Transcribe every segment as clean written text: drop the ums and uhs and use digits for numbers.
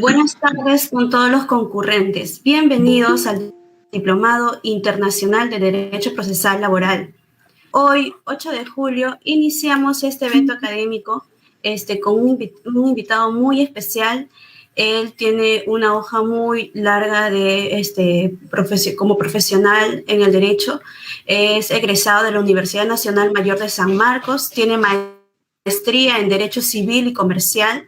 Buenas tardes con todos los concurrentes. Bienvenidos al Diplomado Internacional de Derecho Procesal Laboral. Hoy, 8 de julio, iniciamos este evento académico con un invitado muy especial. Él tiene una hoja muy larga como profesional en el derecho. Es egresado de la Universidad Nacional Mayor de San Marcos, tiene maestría en Derecho Civil y Comercial.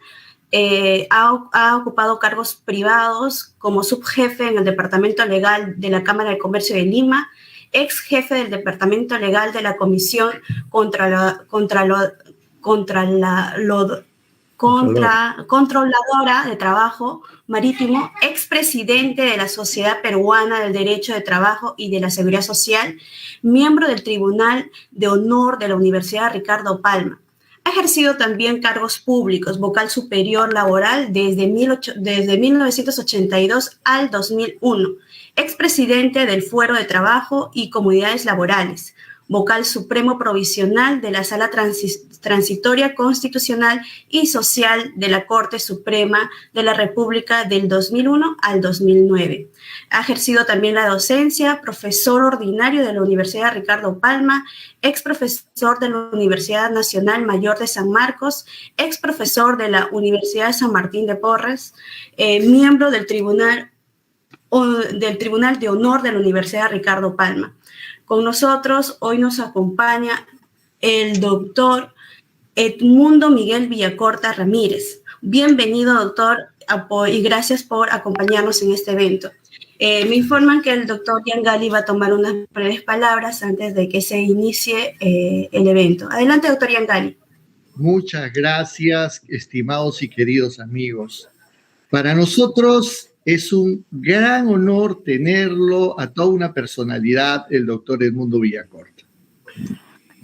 Ha ocupado cargos privados como subjefe en el Departamento Legal de la Cámara de Comercio de Lima, ex jefe del Departamento Legal de la Comisión Controladora de Trabajo Marítimo, expresidente de la Sociedad Peruana del Derecho de Trabajo y de la Seguridad Social, miembro del Tribunal de Honor de la Universidad Ricardo Palma. Ha ejercido también cargos públicos, vocal superior laboral desde 1982 al 2001, expresidente del Fuero de Trabajo y Comunidades Laborales, vocal supremo provisional de la Sala Transitoria Constitucional y Social de la Corte Suprema de la República del 2001 al 2009. Ha ejercido también la docencia, profesor ordinario de la Universidad Ricardo Palma, ex profesor de la Universidad Nacional Mayor de San Marcos, ex profesor de la Universidad de San Martín de Porres, miembro del Tribunal de Honor de la Universidad Ricardo Palma. Con nosotros hoy nos acompaña el doctor Edmundo Miguel Villacorta Ramírez. Bienvenido, doctor, y gracias por acompañarnos en este evento. Me informan que el doctor Yangali va a tomar unas breves palabras antes de que se inicie el evento. Adelante, doctor Yangali. Muchas gracias, estimados y queridos amigos. Para nosotros es un gran honor tenerlo a toda una personalidad, el doctor Edmundo Villacorta.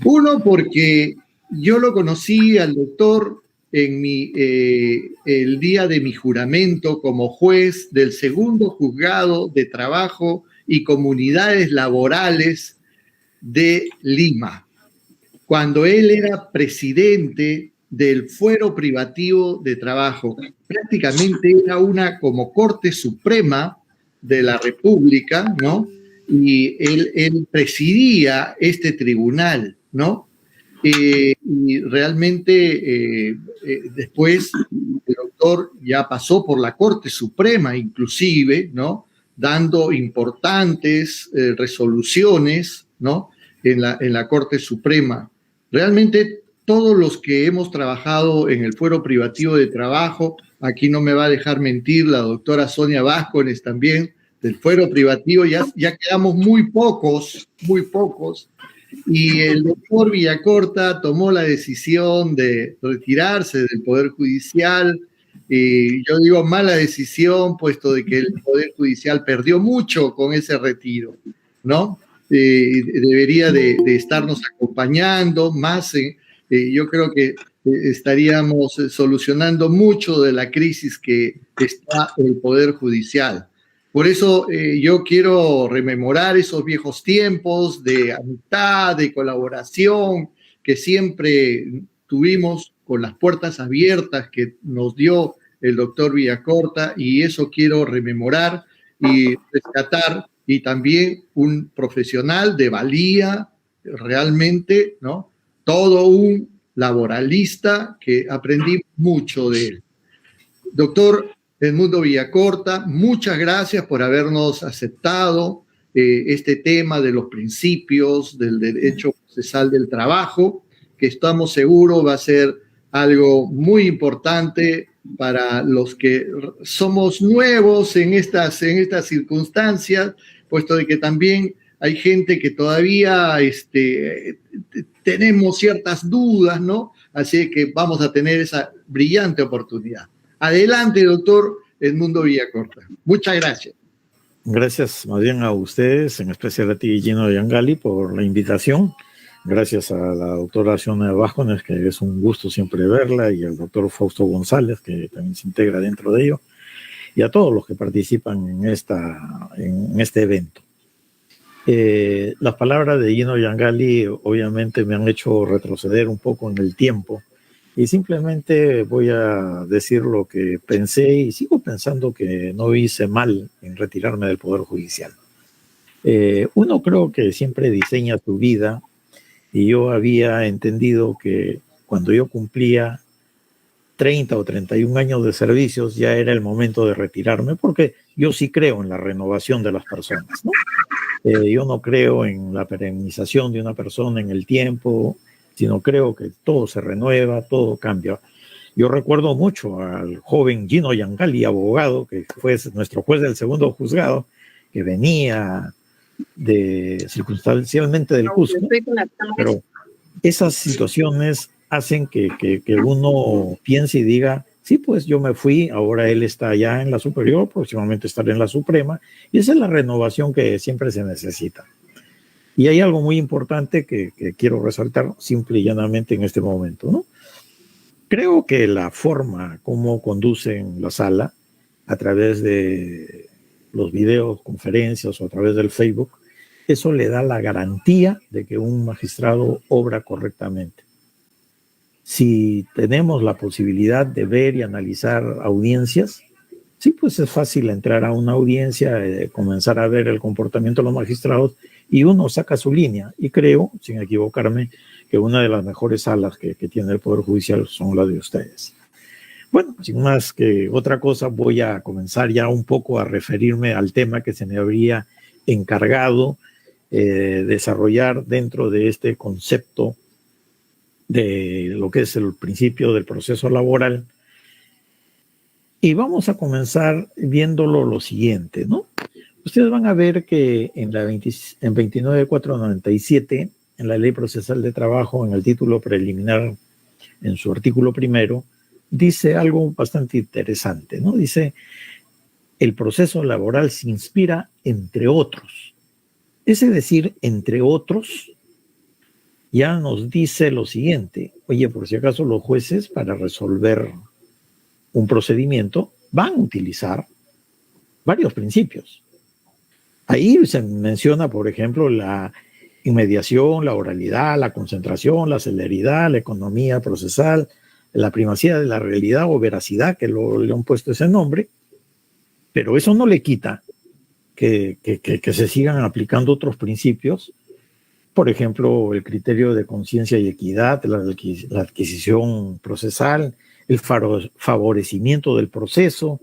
Uno, porque yo lo conocí al doctor en el día de mi juramento como juez del segundo juzgado de trabajo y comunidades laborales de Lima, cuando él era presidente del Fuero Privativo de Trabajo. Prácticamente era una como Corte Suprema de la República, ¿no? Y él presidía este tribunal, ¿no? Y realmente después el doctor ya pasó por la Corte Suprema inclusive, ¿no? Dando importantes resoluciones, ¿no? En la Corte Suprema. Realmente todos los que hemos trabajado en el Fuero Privativo de Trabajo, aquí no me va a dejar mentir la doctora Sonia Vázquez también, del Fuero Privativo, ya quedamos muy pocos, y el doctor Villacorta tomó la decisión de retirarse del Poder Judicial. Yo digo mala decisión, puesto de que el Poder Judicial perdió mucho con ese retiro, ¿no? Debería de estarnos acompañando más. Yo creo que estaríamos solucionando mucho de la crisis que está el Poder Judicial. Por eso yo quiero rememorar esos viejos tiempos de amistad, de colaboración que siempre tuvimos con las puertas abiertas que nos dio el doctor Villacorta, y eso quiero rememorar y rescatar, y también un profesional de valía, realmente, ¿no? Todo un laboralista que aprendí mucho de él. Doctor Edmundo Villacorta, muchas gracias por habernos aceptado este tema de los principios del derecho procesal del trabajo, que estamos seguros va a ser algo muy importante para los que somos nuevos en estas circunstancias, puesto de que también hay gente que todavía tenemos ciertas dudas, ¿no? Así que vamos a tener esa brillante oportunidad. Adelante, doctor Edmundo Villacorta. Muchas gracias. Gracias más bien a ustedes, en especial a ti, Gino Yangali, por la invitación. Gracias a la doctora Sonia Vázquez, que es un gusto siempre verla, y al doctor Fausto González, que también se integra dentro de ello, y a todos los que participan en este evento. Las palabras de Gino Yangali obviamente me han hecho retroceder un poco en el tiempo, y simplemente voy a decir lo que pensé y sigo pensando que no hice mal en retirarme del Poder Judicial. Uno creo que siempre diseña tu vida y yo había entendido que cuando yo cumplía 30 o 31 años de servicios ya era el momento de retirarme, porque yo sí creo en la renovación de las personas, ¿no? Yo no creo en la perennización de una persona en el tiempo, sino creo que todo se renueva, todo cambia. Yo recuerdo mucho al joven Gino Yangali, abogado, que fue nuestro juez del segundo juzgado, que venía circunstancialmente del Cusco, pero esas situaciones hacen que uno piense y diga, sí, pues yo me fui, ahora él está allá en la superior, próximamente estaré en la suprema, y esa es la renovación que siempre se necesita. Y hay algo muy importante que quiero resaltar simple y llanamente en este momento, ¿no? Creo que la forma como conducen la sala, a través de los videos, conferencias o a través del Facebook, eso le da la garantía de que un magistrado obra correctamente. Si tenemos la posibilidad de ver y analizar audiencias, sí, pues es fácil entrar a una audiencia, comenzar a ver el comportamiento de los magistrados y uno saca su línea. Y creo, sin equivocarme, que una de las mejores salas que tiene el Poder Judicial son las de ustedes. Bueno, sin más que otra cosa, voy a comenzar ya un poco a referirme al tema que se me habría encargado desarrollar dentro de este concepto de lo que es el principio del proceso laboral. Y vamos a comenzar viéndolo lo siguiente, ¿no? Ustedes van a ver que en 29.497, en la Ley Procesal de Trabajo, en el título preliminar, en su artículo primero, dice algo bastante interesante, ¿no? Dice, el proceso laboral se inspira entre otros. Ese decir, entre otros, ya nos dice lo siguiente. Oye, por si acaso los jueces para resolver un procedimiento van a utilizar varios principios. Ahí se menciona, por ejemplo, la inmediación, la oralidad, la concentración, la celeridad, la economía procesal, la primacía de la realidad o veracidad, que le han puesto ese nombre, pero eso no le quita que se sigan aplicando otros principios. Por ejemplo, el criterio de conciencia y equidad, la adquisición procesal, el favorecimiento del proceso,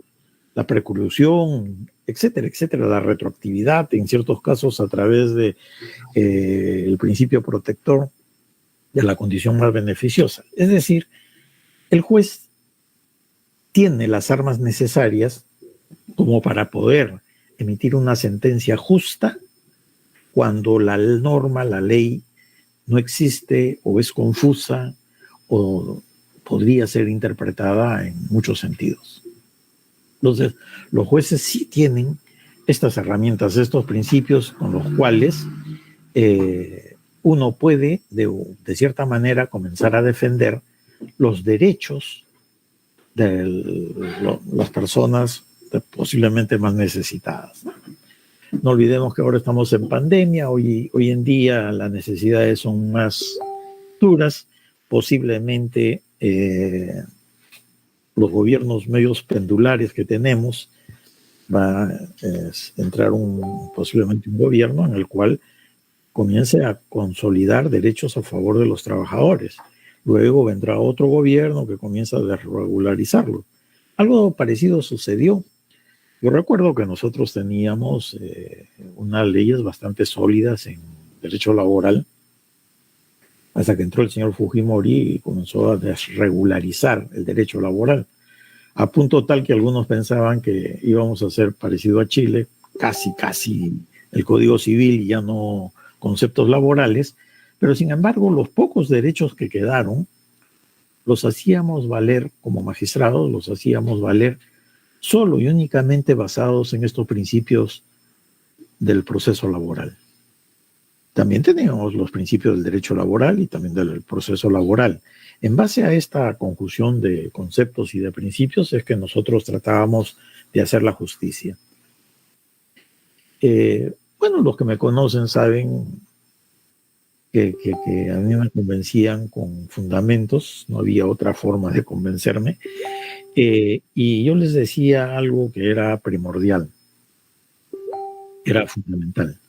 la preclusión, etcétera, etcétera, la retroactividad, en ciertos casos a través de el principio protector de la condición más beneficiosa. Es decir, el juez tiene las armas necesarias como para poder emitir una sentencia justa cuando la norma, la ley, no existe o es confusa o podría ser interpretada en muchos sentidos. Entonces, los jueces sí tienen estas herramientas, estos principios con los cuales uno puede, de cierta manera, comenzar a defender los derechos de las personas posiblemente más necesitadas, ¿no? No olvidemos que ahora estamos en pandemia, hoy en día las necesidades son más duras, posiblemente los gobiernos medios pendulares que tenemos, va a entrar posiblemente un gobierno en el cual comience a consolidar derechos a favor de los trabajadores. Luego vendrá otro gobierno que comienza a desregularizarlo. Algo parecido sucedió. Yo recuerdo que nosotros teníamos unas leyes bastante sólidas en derecho laboral hasta que entró el señor Fujimori y comenzó a desregularizar el derecho laboral, a punto tal que algunos pensaban que íbamos a ser parecido a Chile, casi el Código Civil y ya no conceptos laborales, pero sin embargo los pocos derechos que quedaron los hacíamos valer como magistrados, los hacíamos valer solo y únicamente basados en estos principios del proceso laboral. También teníamos los principios del derecho laboral y también del proceso laboral. En base a esta conjunción de conceptos y de principios es que nosotros tratábamos de hacer la justicia. Bueno, los que me conocen saben que a mí me convencían con fundamentos, no había otra forma de convencerme, y yo les decía algo que era primordial, era fundamental.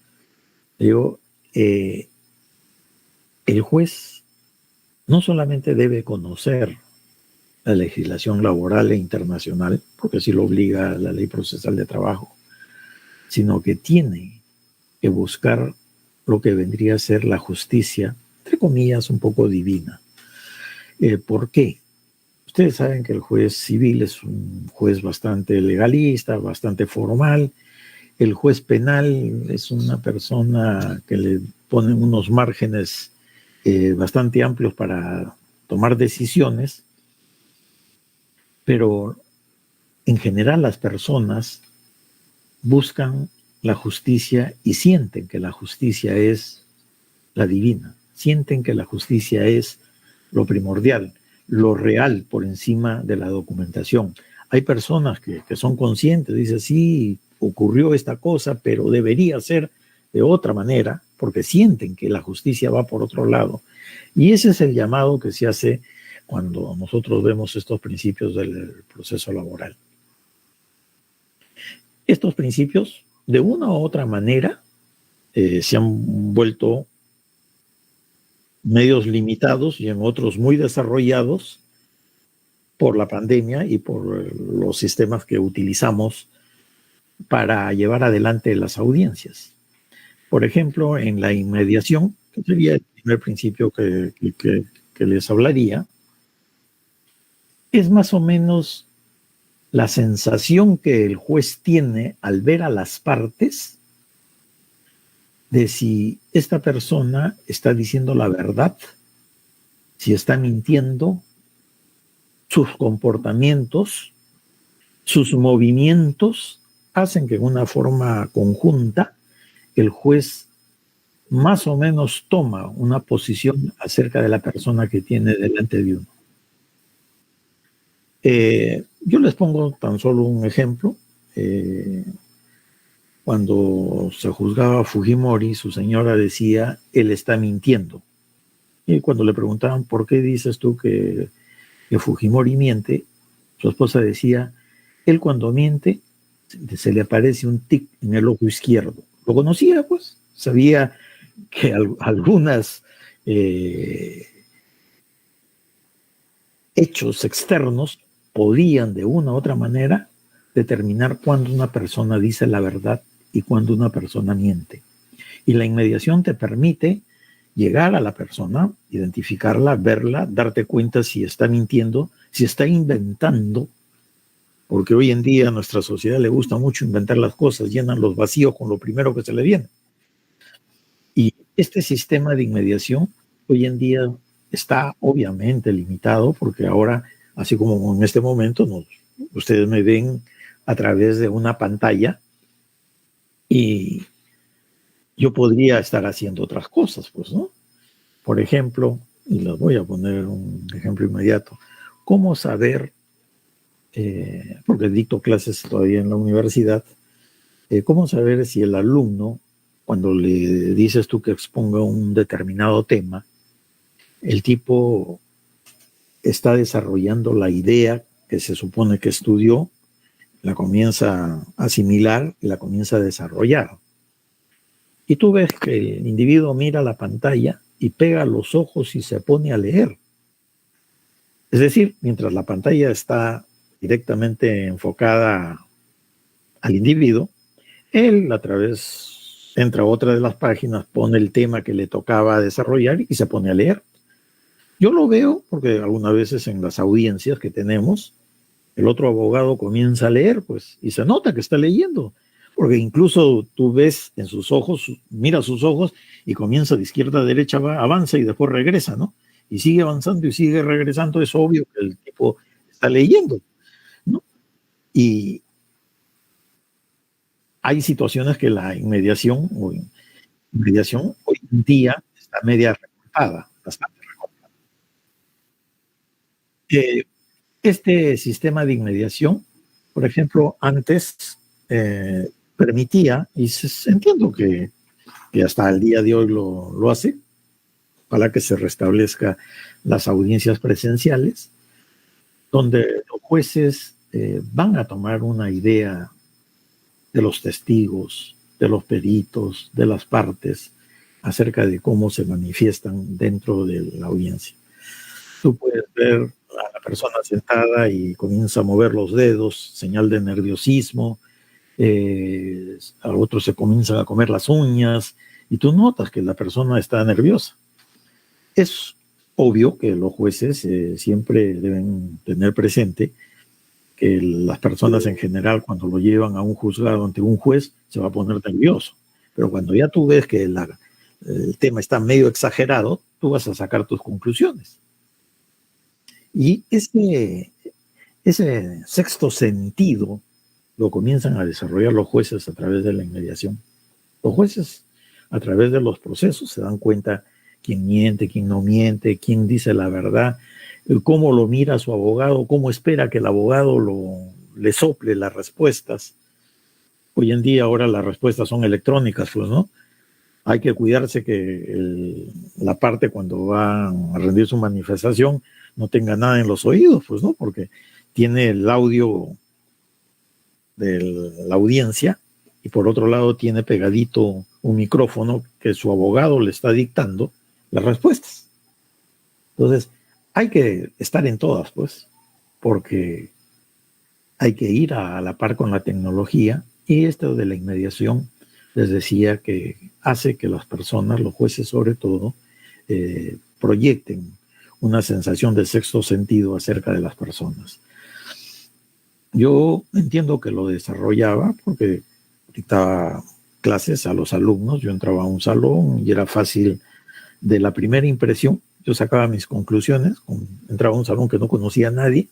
Digo, el juez no solamente debe conocer la legislación laboral e internacional, porque así lo obliga la ley procesal de trabajo, sino que tiene que buscar lo que vendría a ser la justicia, entre comillas, un poco divina. ¿Por qué? Ustedes saben que el juez civil es un juez bastante legalista, bastante formal. El juez penal es una persona que le ponen unos márgenes bastante amplios para tomar decisiones, pero en general las personas buscan la justicia y sienten que la justicia es la divina, sienten que la justicia es lo primordial, lo real por encima de la documentación. Hay personas que son conscientes, dicen, sí, ocurrió esta cosa, pero debería ser de otra manera, porque sienten que la justicia va por otro lado. Y ese es el llamado que se hace cuando nosotros vemos estos principios del proceso laboral. Estos principios, de una u otra manera, se han vuelto medios limitados y en otros muy desarrollados por la pandemia y por los sistemas que utilizamos para llevar adelante las audiencias. Por ejemplo, en la inmediación, que sería el primer principio que les hablaría, es más o menos la sensación que el juez tiene al ver a las partes de si esta persona está diciendo la verdad, si está mintiendo, sus comportamientos, sus movimientos hacen que en una forma conjunta el juez más o menos toma una posición acerca de la persona que tiene delante de uno. Yo les pongo tan solo un ejemplo. Cuando se juzgaba a Fujimori, su señora decía, él está mintiendo. Y cuando le preguntaban, ¿por qué dices tú que Fujimori miente? Su esposa decía, él cuando miente, se le aparece un tic en el ojo izquierdo. Lo conocía, pues, sabía que algunas hechos externos podían de una u otra manera determinar cuándo una persona dice la verdad y cuándo una persona miente. Y la inmediación te permite llegar a la persona, identificarla, verla, darte cuenta si está mintiendo, si está inventando, porque hoy en día a nuestra sociedad le gusta mucho inventar las cosas, llenan los vacíos con lo primero que se le viene. Y este sistema de inmediación hoy en día está obviamente limitado, porque ahora, así como en este momento, ustedes me ven a través de una pantalla y yo podría estar haciendo otras cosas, pues, ¿no? Por ejemplo, y les voy a poner un ejemplo inmediato, ¿cómo saber, porque dicto clases todavía en la universidad, cómo saber si el alumno, cuando le dices tú que exponga un determinado tema, el tipo está desarrollando la idea que se supone que estudió, la comienza a asimilar y la comienza a desarrollar? Y tú ves que el individuo mira la pantalla y pega los ojos y se pone a leer. Es decir, mientras la pantalla está directamente enfocada al individuo, él a través, entra a otra de las páginas, pone el tema que le tocaba desarrollar y se pone a leer. Yo lo veo porque algunas veces en las audiencias que tenemos, el otro abogado comienza a leer, pues, y se nota que está leyendo, porque incluso tú ves en sus ojos, mira sus ojos y comienza de izquierda a derecha, avanza y después regresa, ¿no? Y sigue avanzando y sigue regresando, es obvio que el tipo está leyendo, ¿no? Y hay situaciones que la inmediación hoy en día está media recortada, bastante recortada. Este sistema de inmediación, por ejemplo, antes permitía, y entiendo que hasta el día de hoy lo hace, Ojalá que se restablezca las audiencias presenciales, donde los jueces van a tomar una idea de los testigos, de los peritos, de las partes, acerca de cómo se manifiestan dentro de la audiencia. Tú puedes ver a la persona sentada y comienza a mover los dedos, señal de nerviosismo, a otros se comienzan a comer las uñas, y tú notas que la persona está nerviosa. Es obvio que los jueces siempre deben tener presente que las personas en general, cuando lo llevan a un juzgado ante un juez, se va a poner nervioso. Pero cuando ya tú ves que el tema está medio exagerado, tú vas a sacar tus conclusiones. Y ese sexto sentido lo comienzan a desarrollar los jueces a través de la inmediación. Los jueces, a través de los procesos, se dan cuenta quién miente, quién no miente, quién dice la verdad, cómo lo mira su abogado, cómo espera que el abogado le sople las respuestas. Hoy en día ahora las respuestas son electrónicas, pues, ¿no? Hay que cuidarse que la parte cuando va a rendir su manifestación no tenga nada en los oídos, pues, ¿no? Porque tiene el audio de la audiencia y por otro lado tiene pegadito un micrófono que su abogado le está dictando las respuestas. Entonces, hay que estar en todas, pues, porque hay que ir a la par con la tecnología, y esto de la inmediación, les decía que hace que las personas, los jueces sobre todo, proyecten una sensación de sexto sentido acerca de las personas. Yo entiendo que lo desarrollaba porque dictaba clases a los alumnos, yo entraba a un salón y era fácil de la primera impresión. Yo sacaba mis conclusiones, entraba a un salón que no conocía a nadie.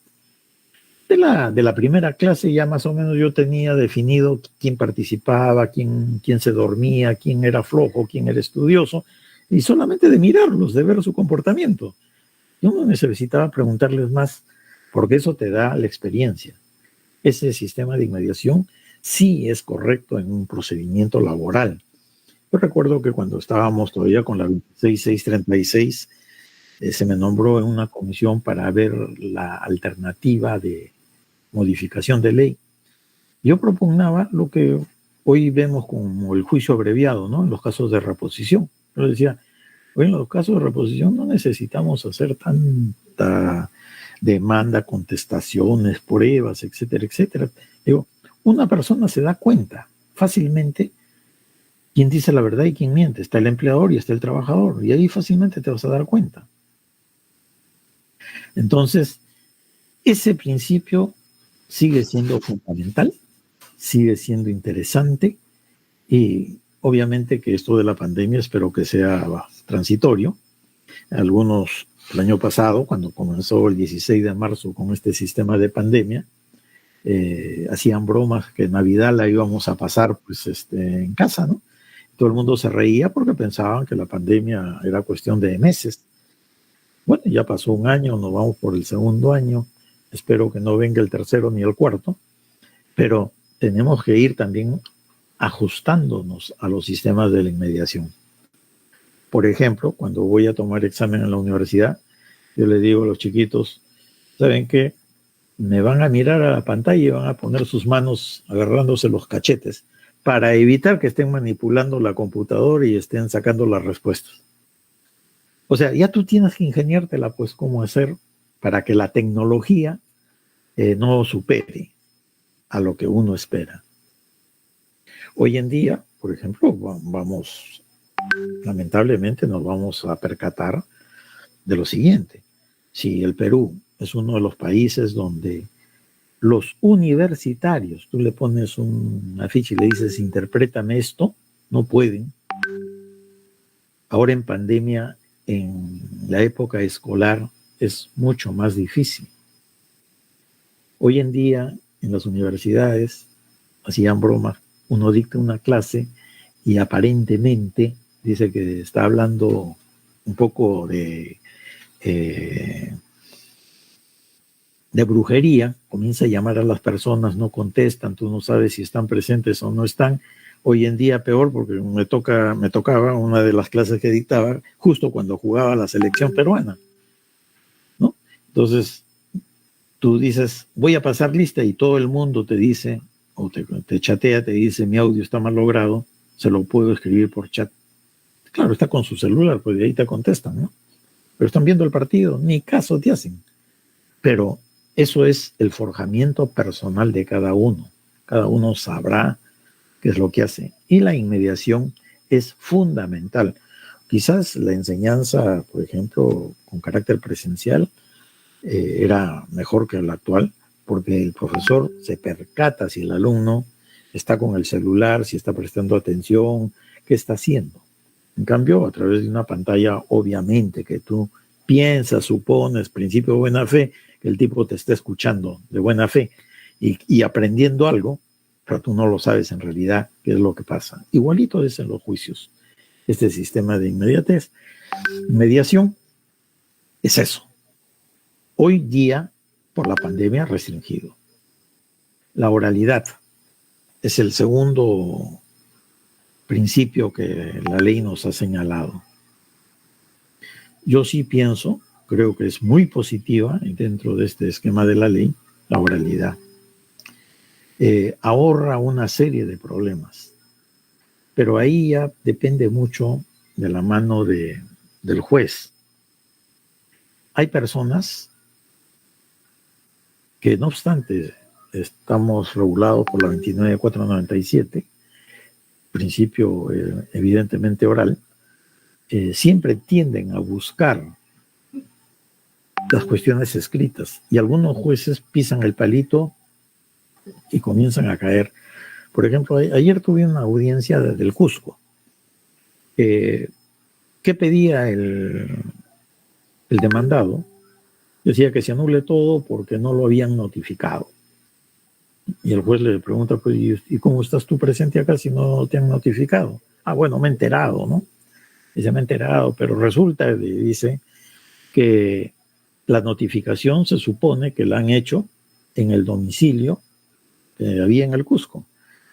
De la primera clase ya más o menos yo tenía definido quién participaba, quién se dormía, quién era flojo, quién era estudioso, y solamente de mirarlos, de ver su comportamiento. Yo no necesitaba preguntarles más, porque eso te da la experiencia. Ese sistema de inmediación sí es correcto en un procedimiento laboral. Yo recuerdo que cuando estábamos todavía con la 26636, se me nombró en una comisión para ver la alternativa de modificación de ley. Yo propugnaba lo que hoy vemos como el juicio abreviado, ¿no? En los casos de reposición. Yo decía, hoy en los casos de reposición no necesitamos hacer tanta demanda, contestaciones, pruebas, etcétera, etcétera. Digo, una persona se da cuenta fácilmente quién dice la verdad y quién miente. Está el empleador y está el trabajador, y ahí fácilmente te vas a dar cuenta. Entonces, ese principio sigue siendo fundamental, sigue siendo interesante, y obviamente que esto de la pandemia espero que sea transitorio. Algunos, el año pasado, cuando comenzó el 16 de marzo con este sistema de pandemia, hacían bromas que Navidad la íbamos a pasar pues, en casa, ¿no? Todo el mundo se reía porque pensaban que la pandemia era cuestión de meses. Bueno, ya pasó un año, nos vamos por el segundo año. Espero que no venga el tercero ni el cuarto, pero tenemos que ir también ajustándonos a los sistemas de la inmediación. Por ejemplo, cuando voy a tomar examen en la universidad, yo le digo a los chiquitos, ¿saben qué? Me van a mirar a la pantalla y van a poner sus manos agarrándose los cachetes para evitar que estén manipulando la computadora y estén sacando las respuestas. O sea, ya tú tienes que ingeniártela, pues, cómo hacer para que la tecnología no supere a lo que uno espera. Hoy en día, por ejemplo, lamentablemente nos vamos a percatar de lo siguiente. Si el Perú es uno de los países donde los universitarios, tú le pones un afiche y le dices, interprétame esto, no pueden. Ahora en pandemia, en la época escolar, es mucho más difícil. Hoy en día, en las universidades, hacían bromas, uno dicta una clase y aparentemente dice que está hablando un poco de brujería, comienza a llamar a las personas, no contestan, tú no sabes si están presentes o no están. Hoy en día peor porque me tocaba una de las clases que dictaba justo cuando jugaba la selección peruana, ¿no? Entonces, tú dices, voy a pasar lista y todo el mundo te dice, o te chatea, te dice, mi audio está mal logrado, se lo puedo escribir por chat. Claro, está con su celular, pues de ahí te contestan, ¿no? Pero están viendo el partido, ni caso te hacen. Pero eso es el forjamiento personal de cada uno. Cada uno sabrá qué es lo que hace. Y la inmediación es fundamental. Quizás la enseñanza, por ejemplo, con carácter presencial, era mejor que la actual, porque el profesor se percata si el alumno está con el celular, si está prestando atención, qué está haciendo. En cambio, a través de una pantalla, obviamente que tú piensas, supones, principio de buena fe, que el tipo te está escuchando de buena fe y aprendiendo algo, pero tú no lo sabes en realidad qué es lo que pasa. Igualito es en los juicios. Este sistema de mediación, es eso. Hoy día, por la pandemia, restringido. La oralidad es el segundo principio que la ley nos ha señalado. Yo sí pienso, creo que es muy positiva dentro de este esquema de la ley, la oralidad. Ahorra una serie de problemas, pero ahí ya depende mucho de la mano del juez. Hay personas que, no obstante, estamos regulados por la 29497, principio evidentemente oral, siempre tienden a buscar las cuestiones escritas y algunos jueces pisan el palito y comienzan a caer. Por ejemplo, ayer tuve una audiencia del Cusco. ¿Qué pedía el demandado? Decía que se anule todo porque no lo habían notificado. Y el juez le pregunta, pues, ¿y cómo estás tú presente acá si no te han notificado? Ah, bueno, me he enterado, ¿no? Dice, me he enterado, pero resulta, dice, que la notificación se supone que la han hecho en el domicilio que había en el Cusco.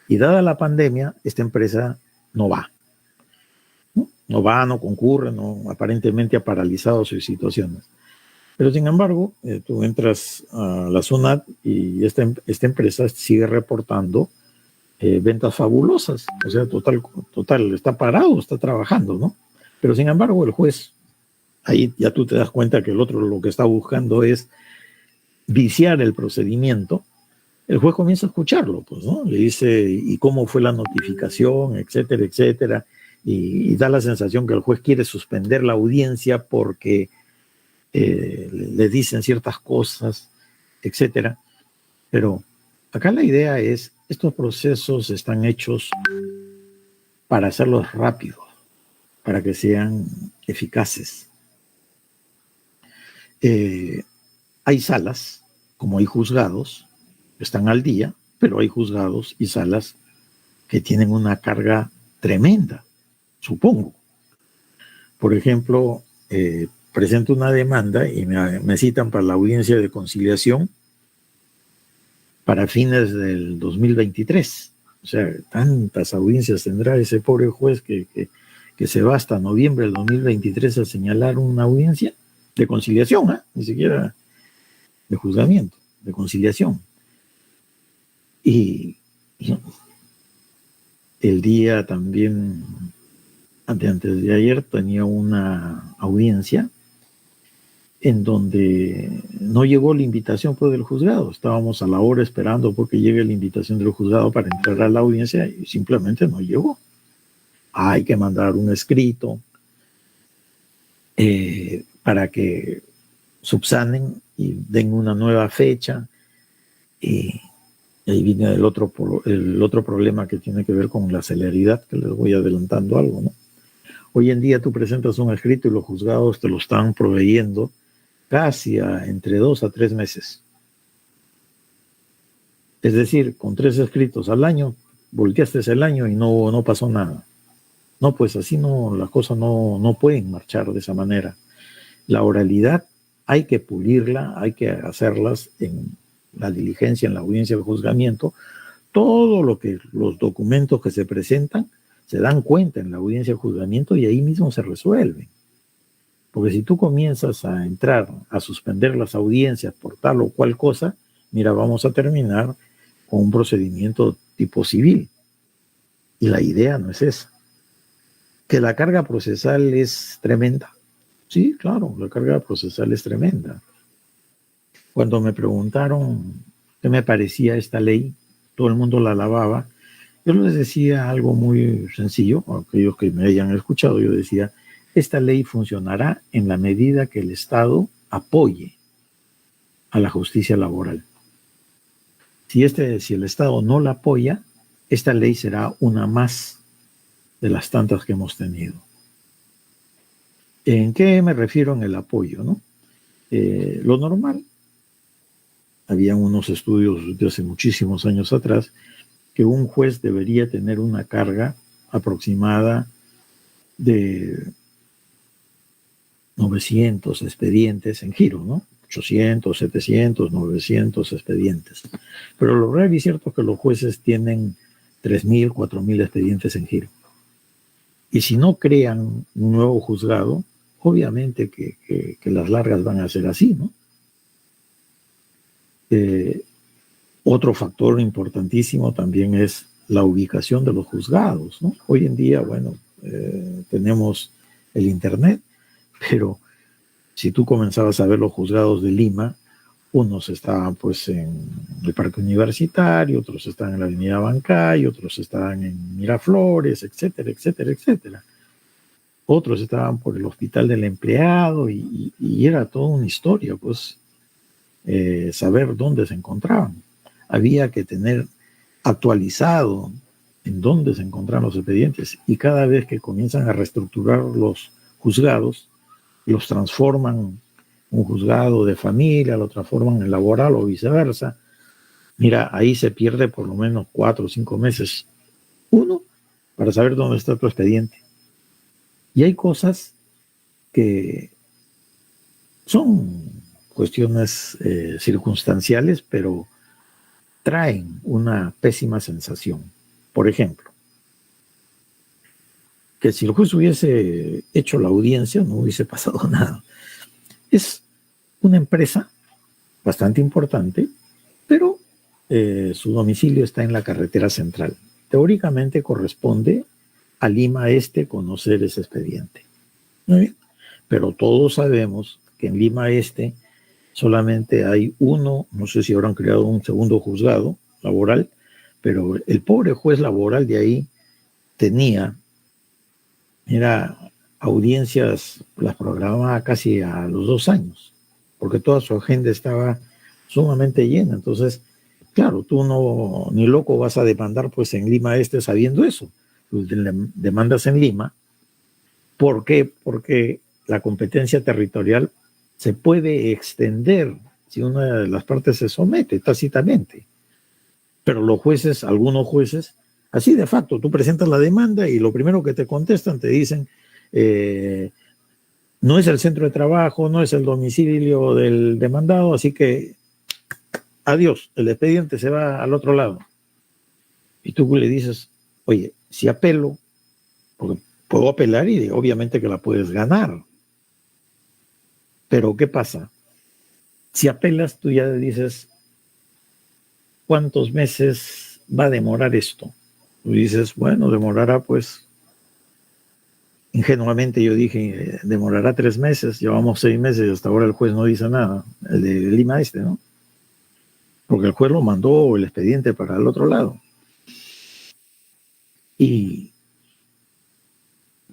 Y dada la pandemia, esta empresa no va. No va, no concurre, no, aparentemente ha paralizado sus situaciones. Pero sin embargo, tú entras a la SUNAT y esta empresa sigue reportando ventas fabulosas. O sea, total, está parado, está trabajando, ¿no? Pero sin embargo, el juez, ahí ya tú te das cuenta que el otro lo que está buscando es viciar el procedimiento. El juez comienza a escucharlo, pues, ¿no? Le dice, ¿y cómo fue la notificación? Etcétera, etcétera. Y da la sensación que el juez quiere suspender la audiencia porque le dicen ciertas cosas, etcétera. Pero acá la idea es, estos procesos están hechos para hacerlos rápidos, para que sean eficaces. Hay salas, como hay juzgados, están al día, pero hay juzgados y salas que tienen una carga tremenda, supongo. Por ejemplo, presento una demanda y me citan para la audiencia de conciliación para fines del 2023. O sea, tantas audiencias tendrá ese pobre juez que se va hasta noviembre del 2023 a señalar una audiencia de conciliación, ¿eh? Ni siquiera de juzgamiento, de conciliación. Y el día también, antes de ayer, tenía una audiencia en donde no llegó la invitación pues, del juzgado. Estábamos a la hora esperando porque llegue la invitación del juzgado para entrar a la audiencia y simplemente no llegó. Hay que mandar un escrito para que subsanen y den una nueva fecha. Y ahí viene el otro problema que tiene que ver con la celeridad, que les voy adelantando algo, ¿no? Hoy en día tú presentas un escrito y los juzgados te lo están proveyendo casi entre 2 a 3 meses. Es decir, con 3 escritos al año, volteaste el año y no pasó nada. No, pues así no, las cosas no pueden marchar de esa manera. La oralidad hay que pulirla, hay que hacerlas en la diligencia, en la audiencia de juzgamiento, todo lo que los documentos que se presentan se dan cuenta en la audiencia de juzgamiento y ahí mismo se resuelven. Porque si tú comienzas a entrar, a suspender las audiencias por tal o cual cosa, mira, vamos a terminar con un procedimiento tipo civil. Y la idea no es esa. Que la carga procesal es tremenda. Sí, claro, la carga procesal es tremenda. Cuando me preguntaron qué me parecía esta ley, todo el mundo la alababa. Yo les decía algo muy sencillo, a aquellos que me hayan escuchado, yo decía, esta ley funcionará en la medida que el Estado apoye a la justicia laboral. Si el Estado no la apoya, esta ley será una más de las tantas que hemos tenido. ¿En qué me refiero en el apoyo, no? Lo normal, habían unos estudios de hace muchísimos años atrás, que un juez debería tener una carga aproximada de 900 expedientes en giro, ¿no? 800, 700, 900 expedientes. Pero lo real y cierto es que los jueces tienen 3.000, 4.000 expedientes en giro. Y si no crean un nuevo juzgado, obviamente que las largas van a ser así, ¿no? Otro factor importantísimo también es la ubicación de los juzgados, ¿no? Hoy en día, bueno, tenemos el Internet, pero si tú comenzabas a ver los juzgados de Lima, unos estaban pues en el Parque Universitario, otros estaban en la Avenida Bancay, otros estaban en Miraflores, etcétera, etcétera, etcétera. Otros estaban por el Hospital del Empleado y era toda una historia, pues, saber dónde se encontraban. Había que tener actualizado en dónde se encontraban los expedientes y cada vez que comienzan a reestructurar los juzgados, los transforman un juzgado de familia, lo transforman en laboral o viceversa. Mira, ahí se pierde por lo menos 4 o 5 meses. Uno, para saber dónde está tu expediente. Y hay cosas que son cuestiones circunstanciales, pero traen una pésima sensación. Por ejemplo, que si el juez hubiese hecho la audiencia no hubiese pasado nada. Es una empresa bastante importante, pero su domicilio está en la carretera central. Teóricamente corresponde a Lima Este conocer ese expediente. ¿Muy bien? Pero todos sabemos que en Lima Este solamente hay uno, no sé si habrán creado un segundo juzgado laboral, pero el pobre juez laboral de ahí tenía, audiencias, las programaba casi a los 2 años, porque toda su agenda estaba sumamente llena. Entonces, claro, tú no, ni loco vas a demandar pues en Lima Este sabiendo eso. Demandas en Lima. ¿Por qué? Porque la competencia territorial se puede extender si una de las partes se somete tácitamente. Pero los jueces, algunos jueces, así de facto, tú presentas la demanda y lo primero que te contestan te dicen, no es el centro de trabajo, no es el domicilio del demandado, así que adiós, el expediente se va al otro lado. Y tú le dices, oye, si apelo, porque puedo apelar y obviamente que la puedes ganar. Pero ¿qué pasa? Si apelas, tú ya dices, ¿cuántos meses va a demorar esto? Tú dices, bueno, demorará pues, ingenuamente yo dije, demorará 3 meses, llevamos 6 meses y hasta ahora el juez no dice nada, el de Lima Este, ¿no? Porque el juez lo mandó el expediente para el otro lado. ¿Y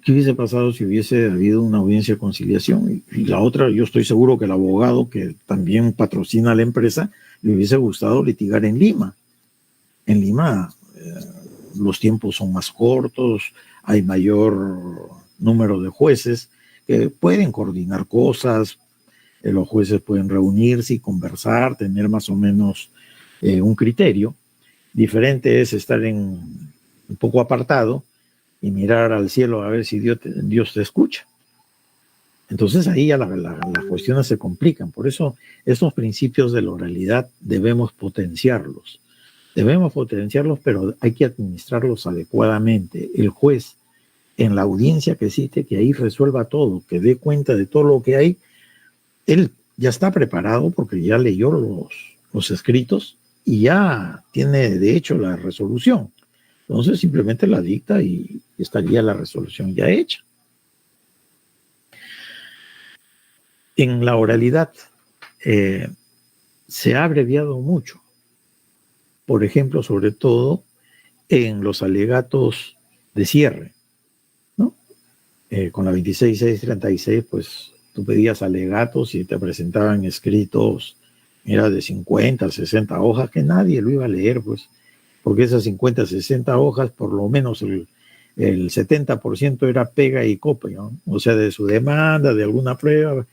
qué hubiese pasado si hubiese habido una audiencia de conciliación? Y la otra, yo estoy seguro que el abogado que también patrocina a la empresa le hubiese gustado litigar en Lima. En Lima los tiempos son más cortos, hay mayor número de jueces que pueden coordinar cosas, los jueces pueden reunirse y conversar, tener más o menos un criterio. Diferente es estar un poco apartado y mirar al cielo a ver si Dios te escucha. Entonces ahí ya las cuestiones se complican. Por eso estos principios de la oralidad debemos potenciarlos. Debemos potenciarlos, pero hay que administrarlos adecuadamente. El juez, en la audiencia que cite, que ahí resuelva todo, que dé cuenta de todo lo que hay, él ya está preparado porque ya leyó los escritos y ya tiene, de hecho, la resolución. Entonces simplemente la dicta y estaría la resolución ya hecha. En la oralidad se ha abreviado mucho. Por ejemplo, sobre todo en los alegatos de cierre, ¿no? Con la 26636, pues tú pedías alegatos y te presentaban escritos, era de 50, 60 hojas, que nadie lo iba a leer, pues, porque esas 50, 60 hojas, por lo menos el 70% era pega y copia, ¿no? O sea, de su demanda, de alguna prueba,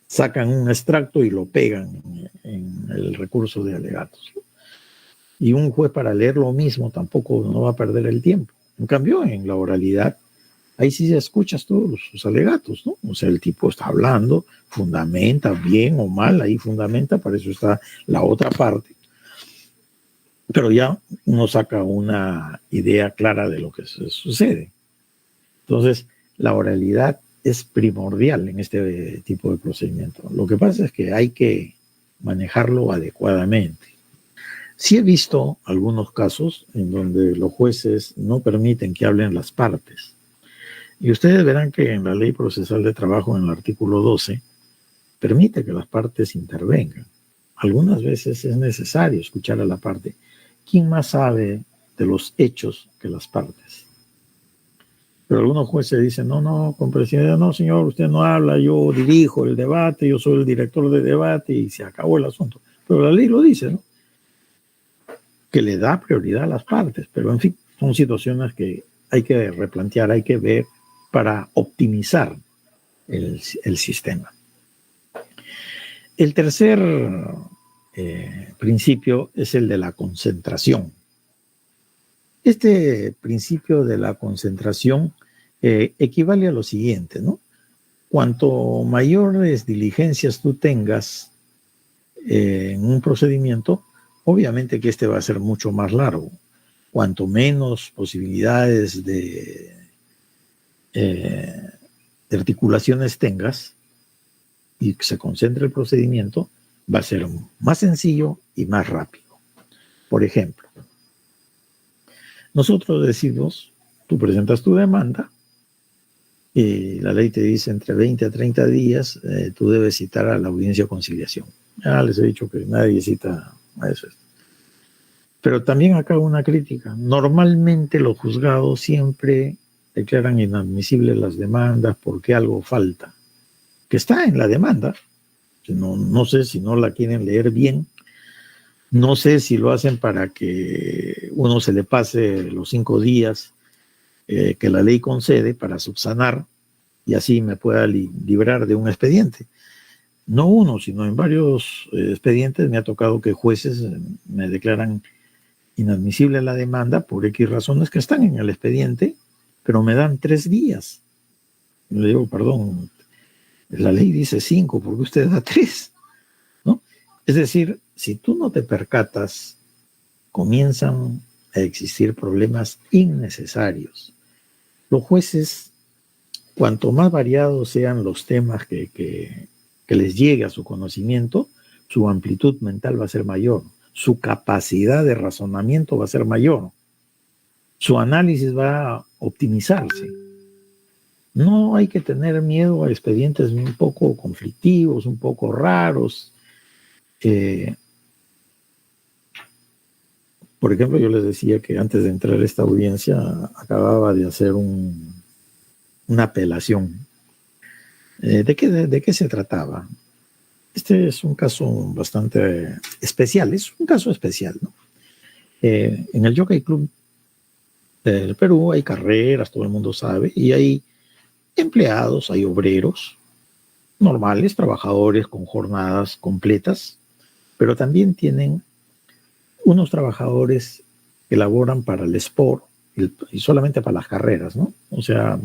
sacan un extracto y lo pegan en el recurso de alegatos. Y un juez para leer lo mismo tampoco no va a perder el tiempo. En cambio, en la oralidad, ahí sí escuchas todos sus alegatos, ¿no? O sea, el tipo está hablando, fundamenta bien o mal, ahí fundamenta, para eso está la otra parte. Pero ya uno saca una idea clara de lo que sucede. Entonces, la oralidad es primordial en este tipo de procedimiento. Lo que pasa es que hay que manejarlo adecuadamente. Sí he visto algunos casos en donde los jueces no permiten que hablen las partes. Y ustedes verán que en la Ley Procesal de Trabajo, en el artículo 12, permite que las partes intervengan. Algunas veces es necesario escuchar a la parte. ¿Quién más sabe de los hechos que las partes? Pero algunos jueces dicen, no, con presidente, no, señor, usted no habla, yo dirijo el debate, yo soy el director de debate y se acabó el asunto. Pero la ley lo dice, ¿no? Que le da prioridad a las partes, pero en fin, son situaciones que hay que replantear, hay que ver para optimizar el sistema. El tercer principio es el de la concentración. Este principio de la concentración equivale a lo siguiente, ¿no? Cuanto mayores diligencias tú tengas en un procedimiento, obviamente que este va a ser mucho más largo. Cuanto menos posibilidades de articulaciones tengas y se concentre el procedimiento, va a ser más sencillo y más rápido. Por ejemplo, nosotros decimos, tú presentas tu demanda y la ley te dice entre 20 a 30 días tú debes citar a la audiencia de conciliación. Ya les he dicho que nadie cita a eso. Pero también acá una crítica. Normalmente los juzgados siempre declaran inadmisibles las demandas porque algo falta, que está en la demanda. No sé si no la quieren leer bien. No sé si lo hacen para que uno se le pase los 5 días que la ley concede para subsanar y así me pueda librar de un expediente. No uno, sino en varios expedientes me ha tocado que jueces me declaran inadmisible la demanda por X razones que están en el expediente, pero me dan 3 días. Y le digo, perdón, la ley dice 5, ¿por qué usted da 3? ¿No? Es decir, si tú no te percatas, comienzan a existir problemas innecesarios. Los jueces, cuanto más variados sean los temas que les llegue a su conocimiento, su amplitud mental va a ser mayor, su capacidad de razonamiento va a ser mayor, su análisis va a optimizarse. No hay que tener miedo a expedientes un poco conflictivos, un poco raros. Por ejemplo, yo les decía que antes de entrar a esta audiencia acababa de hacer una apelación. ¿De qué se trataba? Este es un caso bastante especial, es un caso especial, ¿no? En el Jockey Club del Perú hay carreras, todo el mundo sabe, y hay empleados, hay obreros normales, trabajadores con jornadas completas, pero también tienen unos trabajadores que laboran para el sport y solamente para las carreras, ¿no? O sea,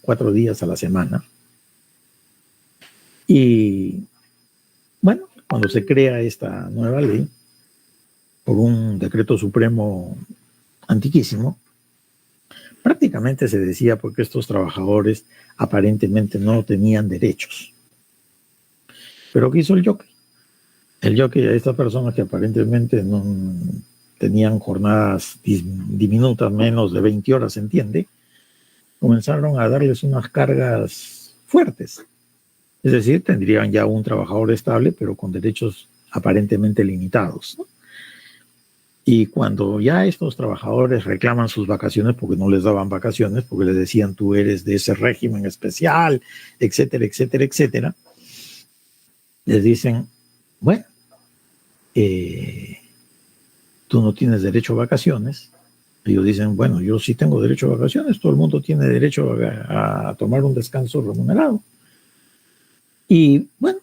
4 días a la semana. Y bueno, cuando se crea esta nueva ley, por un decreto supremo antiquísimo, prácticamente se decía porque estos trabajadores aparentemente no tenían derechos. Pero ¿qué hizo el jockey? El jockey a estas personas que aparentemente no tenían jornadas diminutas, menos de 20 horas, ¿se entiende? Comenzaron a darles unas cargas fuertes. Es decir, tendrían ya un trabajador estable, pero con derechos aparentemente limitados, ¿no? Y cuando ya estos trabajadores reclaman sus vacaciones, porque no les daban vacaciones, porque les decían tú eres de ese régimen especial, etcétera, etcétera, etcétera, les dicen, bueno, tú no tienes derecho a vacaciones. Ellos dicen, bueno, yo sí tengo derecho a vacaciones, todo el mundo tiene derecho a tomar un descanso remunerado. Y bueno,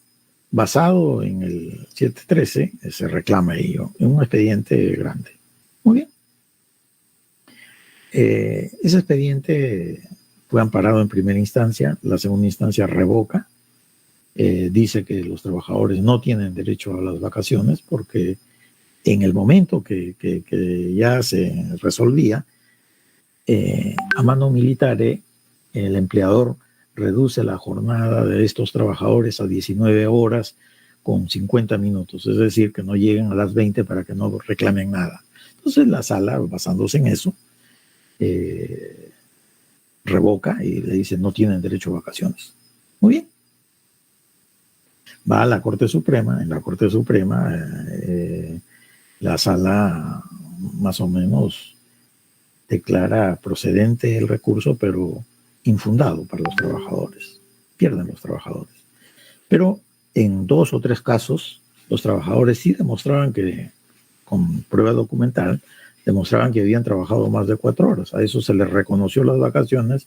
basado en el 713, se reclama ello en un expediente grande. Muy bien. Ese expediente fue amparado en primera instancia, la segunda instancia revoca, dice que los trabajadores no tienen derecho a las vacaciones porque en el momento que ya se resolvía, a mano militar, el empleador reduce la jornada de estos trabajadores a 19 horas con 50 minutos, es decir, que no lleguen a las 20 para que no reclamen nada. Entonces la sala, basándose en eso, revoca y le dice no tienen derecho a vacaciones. Muy bien. Va a la Corte Suprema, en la Corte Suprema la sala más o menos declara procedente el recurso, pero infundado para los trabajadores. Pierden los trabajadores. Pero en 2 o 3 casos, los trabajadores sí demostraban que, con prueba documental, demostraban que habían trabajado más de 4 horas. A eso se les reconoció las vacaciones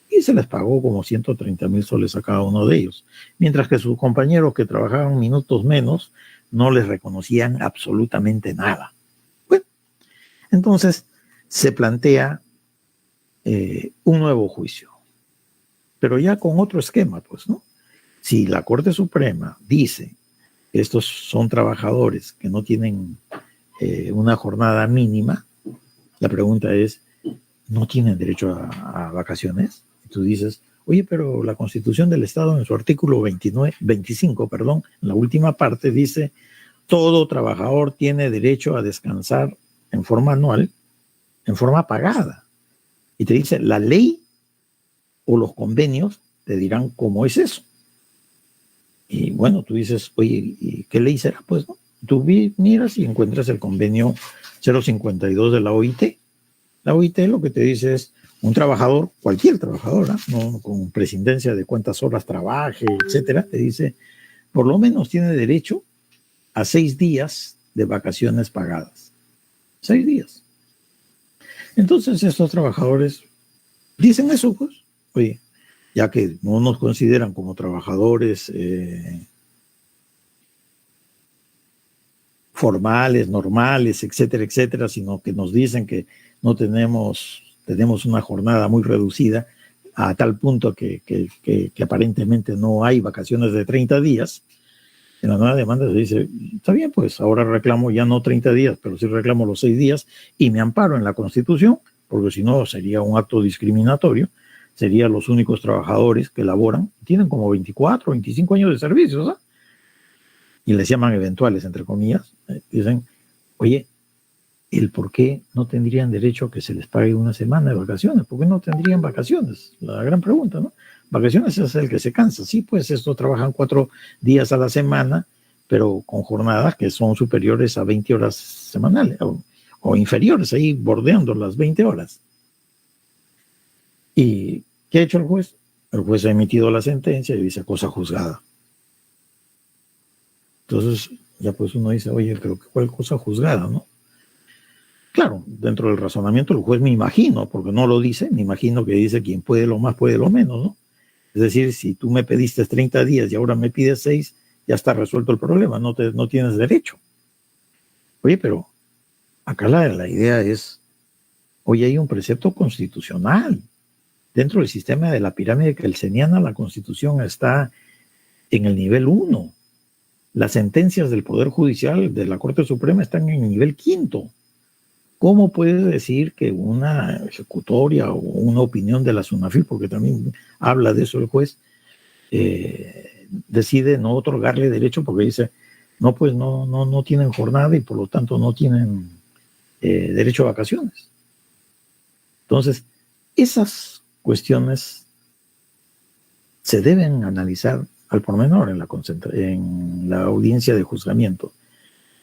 y se les pagó como 130,000 soles a cada uno de ellos. Mientras que sus compañeros que trabajaban minutos menos no les reconocían absolutamente nada. Bueno, entonces se plantea un nuevo juicio, pero ya con otro esquema, pues, ¿no? Si la Corte Suprema dice que estos son trabajadores que no tienen una jornada mínima, la pregunta es, ¿no tienen derecho a vacaciones? Y tú dices, oye, pero la Constitución del Estado en su artículo 25, en la última parte dice, todo trabajador tiene derecho a descansar en forma anual, en forma pagada. Y te dice, la ley o los convenios te dirán cómo es eso. Y bueno, tú dices, oye, ¿y qué ley será? Pues, ¿no? Tú miras y encuentras el convenio 052 de la OIT. La OIT lo que te dice es, un trabajador, cualquier trabajador, ¿no? Con prescindencia de cuántas horas trabaje, etcétera, te dice, por lo menos tiene derecho a 6 días de vacaciones pagadas. 6 días. Entonces estos trabajadores dicen eso, pues, oye, ya que no nos consideran como trabajadores formales, normales, etcétera, etcétera, sino que nos dicen que no tenemos una jornada muy reducida a tal punto que aparentemente no hay vacaciones de 30 días. En la nueva demanda se dice, está bien, pues ahora reclamo ya no 30 días, pero sí reclamo los 6 días y me amparo en la Constitución, porque si no sería un acto discriminatorio, serían los únicos trabajadores que laboran, tienen como 24, 25 años de servicio, ¿sabes? Y les llaman eventuales, entre comillas, dicen, oye, ¿el por qué no tendrían derecho a que se les pague una semana de vacaciones? ¿Por qué no tendrían vacaciones? La gran pregunta, ¿no? Vacaciones es el que se cansa. Sí, pues estos trabajan 4 días a la semana, pero con jornadas que son superiores a 20 horas semanales o inferiores, ahí bordeando las 20 horas. ¿Y qué ha hecho el juez? El juez ha emitido la sentencia y dice cosa juzgada. Entonces, ya pues uno dice, oye, pero ¿cuál cosa juzgada, no? Claro, dentro del razonamiento del juez me imagino, porque no lo dice, me imagino que dice quien puede lo más, puede lo menos, ¿no? Es decir, si tú me pediste 30 días y ahora me pides 6, ya está resuelto el problema, no tienes derecho. Oye, pero acá la idea es, oye, hay un precepto constitucional. Dentro del sistema de la pirámide kelseniana, la Constitución está en el nivel 1. Las sentencias del Poder Judicial de la Corte Suprema están en el nivel 5º. ¿Cómo puedes decir que una ejecutoria o una opinión de la SUNAFIL, porque también habla de eso el juez, decide no otorgarle derecho porque dice, no, pues no tienen jornada y por lo tanto no tienen derecho a vacaciones? Entonces, esas cuestiones se deben analizar al pormenor en la audiencia de juzgamiento.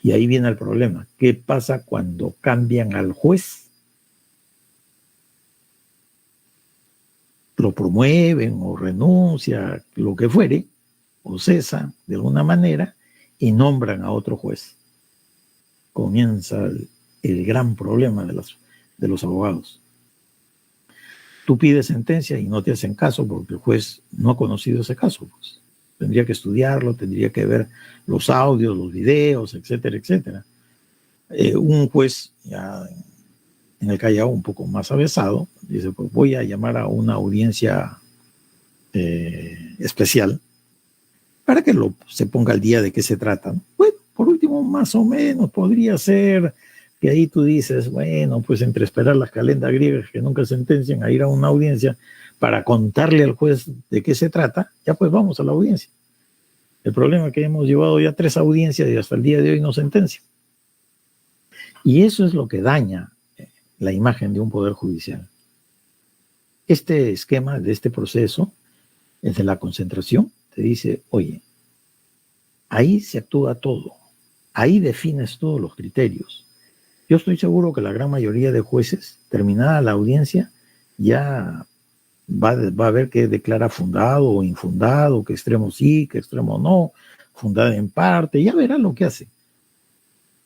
Y ahí viene el problema. ¿Qué pasa cuando cambian al juez? Lo promueven o renuncia, lo que fuere, o cesa de alguna manera y nombran a otro juez. Comienza el gran problema de los abogados. Tú pides sentencia y no te hacen caso porque el juez no ha conocido ese caso. Pues. Tendría que estudiarlo, tendría que ver los audios, los videos, etcétera, etcétera. Un juez ya en el Callao un poco más avesado dice, pues voy a llamar a una audiencia especial para que se ponga al día de qué se trata. Bueno, por último, más o menos podría ser que ahí tú dices, bueno, pues entre esperar las calendas griegas que nunca sentencian a ir a una audiencia para contarle al juez de qué se trata, ya pues vamos a la audiencia. El problema es que hemos llevado ya 3 audiencias y hasta el día de hoy no sentencian. Y eso es lo que daña la imagen de un poder judicial. Este esquema de este proceso, el de la concentración, te dice, oye, ahí se actúa todo, ahí defines todos los criterios. Yo estoy seguro que la gran mayoría de jueces, terminada la audiencia, ya va a ver que declara fundado o infundado, que extremo sí, que extremo no, fundada en parte, ya verá lo que hace.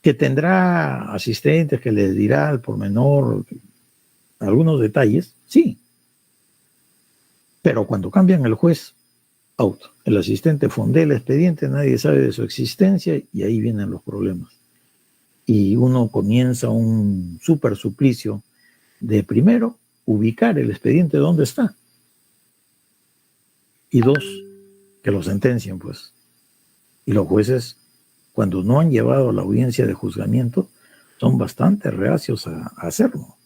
Que tendrá asistentes que les dirá al pormenor algunos detalles, sí. Pero cuando cambian el juez, out. El asistente fundea el expediente, nadie sabe de su existencia y ahí vienen los problemas. Y uno comienza un súper suplicio de, primero, ubicar el expediente donde está. Y 2, que lo sentencien, pues. Y los jueces, cuando no han llevado a la audiencia de juzgamiento, son bastante reacios a hacerlo.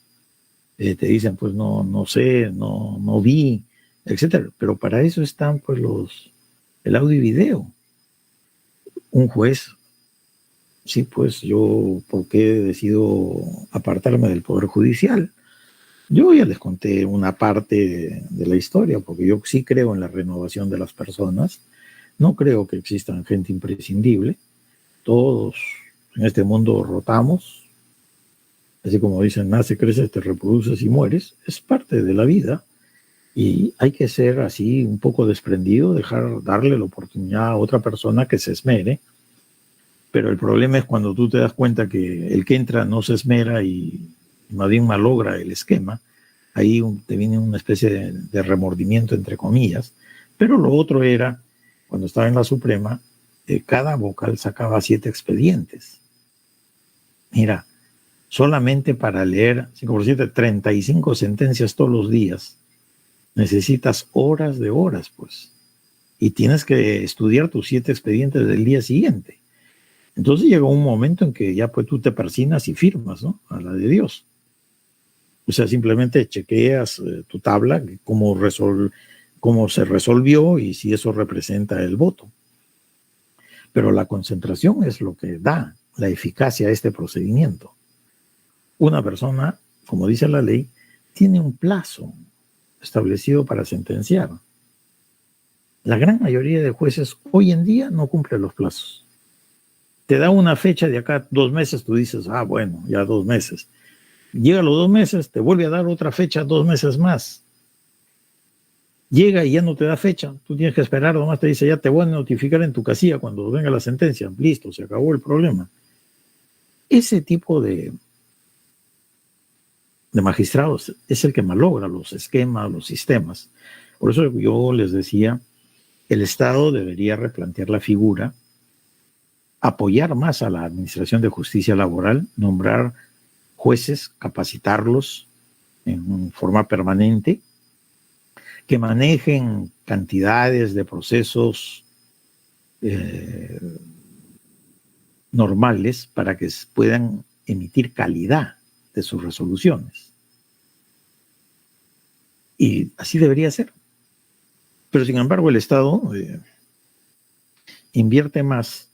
Te dicen, pues no sé, no vi, etcétera. Pero para eso están, pues, el audio y video. Un juez, sí, pues yo, ¿por qué decido apartarme del Poder Judicial? Yo ya les conté una parte de la historia, porque yo sí creo en la renovación de las personas. No creo que existan gente imprescindible. Todos en este mundo rotamos. Así como dicen, nace, creces, te reproduces y mueres. Es parte de la vida. Y hay que ser así un poco desprendido, darle la oportunidad a otra persona que se esmere. Pero el problema es cuando tú te das cuenta que el que entra no se esmera y más bien malogra el esquema, ahí te viene una especie de remordimiento, entre comillas. Pero lo otro era, cuando estaba en la Suprema, cada vocal sacaba 7 expedientes. Mira, solamente para leer 5 por 7, 35 sentencias todos los días, necesitas horas de horas, pues. Y tienes que estudiar tus 7 expedientes del día siguiente. Entonces llega un momento en que ya pues tú te persignas y firmas, ¿no? A la de Dios. O sea, simplemente chequeas tu tabla, cómo se resolvió y si eso representa el voto. Pero la concentración es lo que da la eficacia a este procedimiento. Una persona, como dice la ley, tiene un plazo establecido para sentenciar. La gran mayoría de jueces hoy en día no cumple los plazos. Te da una fecha de acá 2 meses, tú dices, bueno, ya 2 meses. Llega los 2 meses, te vuelve a dar otra fecha 2 meses más. Llega y ya no te da fecha, tú tienes que esperar, nomás te dice, ya te voy a notificar en tu casilla cuando venga la sentencia. Listo, se acabó el problema. Ese tipo de magistrados es el que malogra los esquemas, los sistemas. Por eso yo les decía, el Estado debería replantear la figura, apoyar más a la Administración de Justicia Laboral, nombrar jueces, capacitarlos en forma permanente, que manejen cantidades de procesos normales para que puedan emitir calidad de sus resoluciones. Y así debería ser. Pero sin embargo el Estado invierte más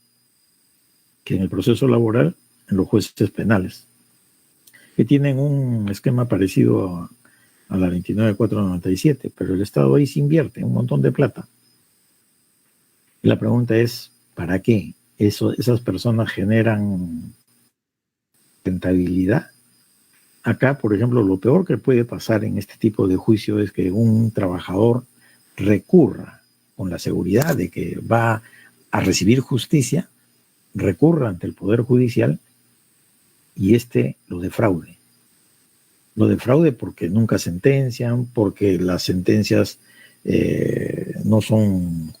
que en el proceso laboral en los jueces penales, que tienen un esquema parecido a la 29497, pero el Estado ahí se invierte un montón de plata. Y la pregunta es, ¿para qué? Esas personas generan rentabilidad. Acá, por ejemplo, lo peor que puede pasar en este tipo de juicio es que un trabajador recurra con la seguridad de que va a recibir justicia, recurra ante el Poder Judicial y lo defraude. Lo defraude porque nunca sentencian, porque las sentencias no son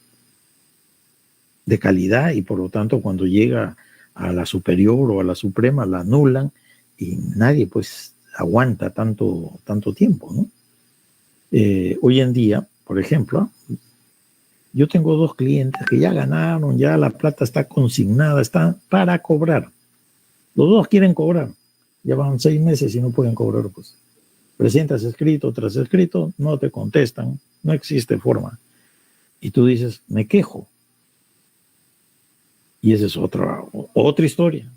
de calidad y por lo tanto cuando llega a la superior o a la suprema la anulan y nadie pues aguanta tanto tiempo, ¿no? Hoy en día, por ejemplo, yo tengo 2 clientes que ya ganaron, ya la plata está consignada, está para cobrar. Los 2 quieren cobrar, ya van 6 meses y no pueden cobrar, pues. Presentas escrito tras escrito, no te contestan, no existe forma. Y tú dices, me quejo. Y esa es otra historia.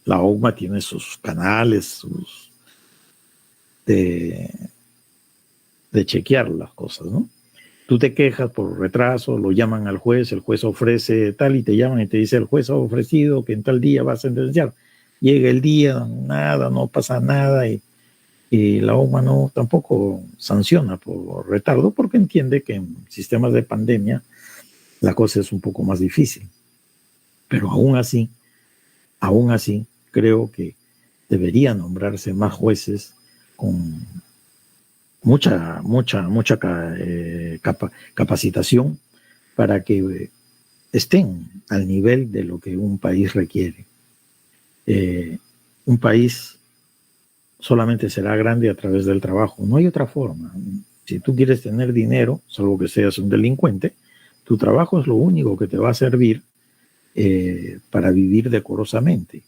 La OCMA tiene sus canales, de chequear las cosas, ¿no? Tú te quejas por retraso, lo llaman al juez, el juez ofrece tal y te llaman y te dice el juez ha ofrecido que en tal día va a sentenciar. Llega el día, nada, no pasa nada y la OCMA tampoco sanciona por retardo porque entiende que en sistemas de pandemia la cosa es un poco más difícil. Pero aún así, creo que deberían nombrarse más jueces con mucha capacitación para que estén al nivel de lo que un país requiere. Un país solamente será grande a través del trabajo, no hay otra forma. Si tú quieres tener dinero, salvo que seas un delincuente, tu trabajo es lo único que te va a servir para vivir decorosamente.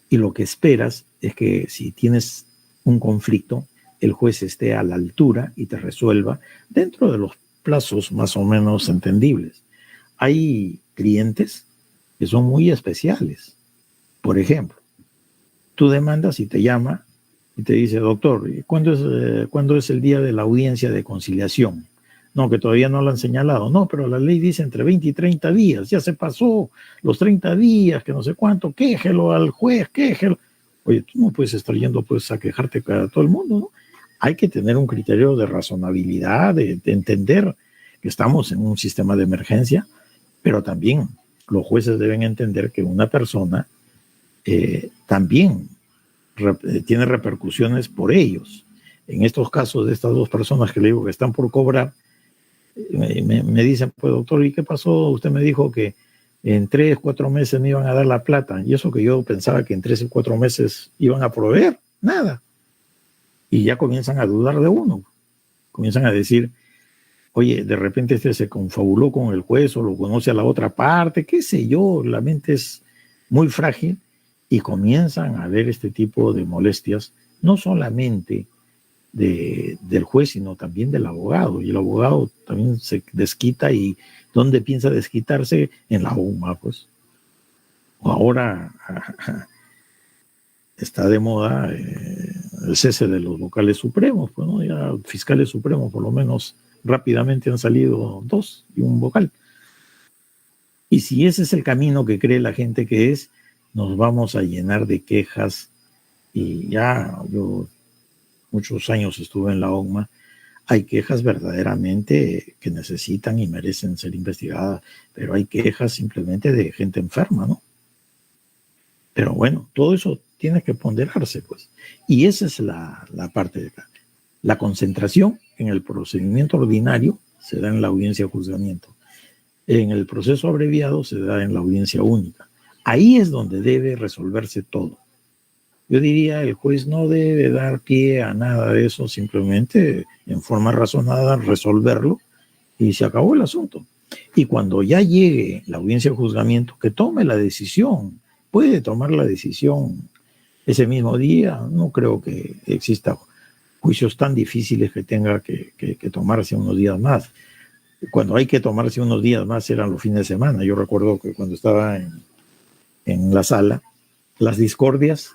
Y lo que esperas es que si tienes un conflicto, el juez esté a la altura y te resuelva dentro de los plazos más o menos entendibles. Hay clientes que son muy especiales. Por ejemplo, tú demandas y te llama y te dice, doctor, ¿cuándo es el día de la audiencia de conciliación? No, que todavía no lo han señalado. No, pero la ley dice entre 20 y 30 días. Ya se pasó los 30 días, que no sé cuánto. Quéjelo al juez, quéjelo. Oye, tú no puedes estar yendo pues, a quejarte a todo el mundo, ¿no? Hay que tener un criterio de razonabilidad, de entender que estamos en un sistema de emergencia, pero también los jueces deben entender que una persona también tiene repercusiones por ellos. En estos casos de estas 2 personas que le digo que están por cobrar, me dicen, pues doctor, ¿y qué pasó? Usted me dijo que en 3, 4 meses me iban a dar la plata, y eso que yo pensaba que en 3 o 4 meses iban a proveer, nada. Y ya comienzan a dudar de uno, comienzan a decir, oye, de repente se confabuló con el juez o lo conoce a la otra parte, qué sé yo, la mente es muy frágil y comienzan a ver este tipo de molestias, no solamente del juez, sino también del abogado. Y el abogado también se desquita. ¿Y dónde piensa desquitarse? En la OCMA, pues. Ahora está de moda el cese de los vocales supremos, pues, ¿no? Ya fiscales supremos, por lo menos rápidamente han salido 2 y un vocal. Y si ese es el camino que cree la gente que es, nos vamos a llenar de quejas. Y ya yo muchos años estuve en la OCMA, hay quejas verdaderamente que necesitan y merecen ser investigadas, pero hay quejas simplemente de gente enferma, ¿no? Pero bueno, todo eso tiene que ponderarse, pues. Y esa es la parte de acá. La concentración en el procedimiento ordinario se da en la audiencia de juzgamiento. En el proceso abreviado se da en la audiencia única. Ahí es donde debe resolverse todo. Yo diría, el juez no debe dar pie a nada de eso, simplemente en forma razonada resolverlo y se acabó el asunto. Y cuando ya llegue la audiencia de juzgamiento, que tome la decisión puede tomar la decisión ese mismo día. No creo que exista juicios tan difíciles que tenga que tomarse unos días más. Cuando hay que tomarse unos días más eran los fines de semana. Yo recuerdo que cuando estaba en la sala, las discordias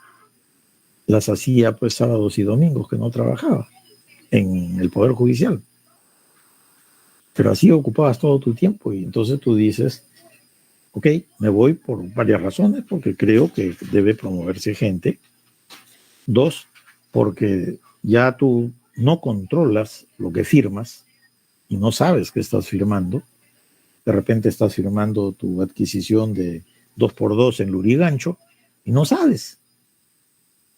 las hacía pues sábados y domingos que no trabajaba en el Poder Judicial. Pero así ocupabas todo tu tiempo y entonces tú dices, ok, me voy por varias razones, porque creo que debe promoverse gente. 2, porque ya tú no controlas lo que firmas y no sabes qué estás firmando. De repente estás firmando tu adquisición de 2x2 en Lurigancho y no sabes.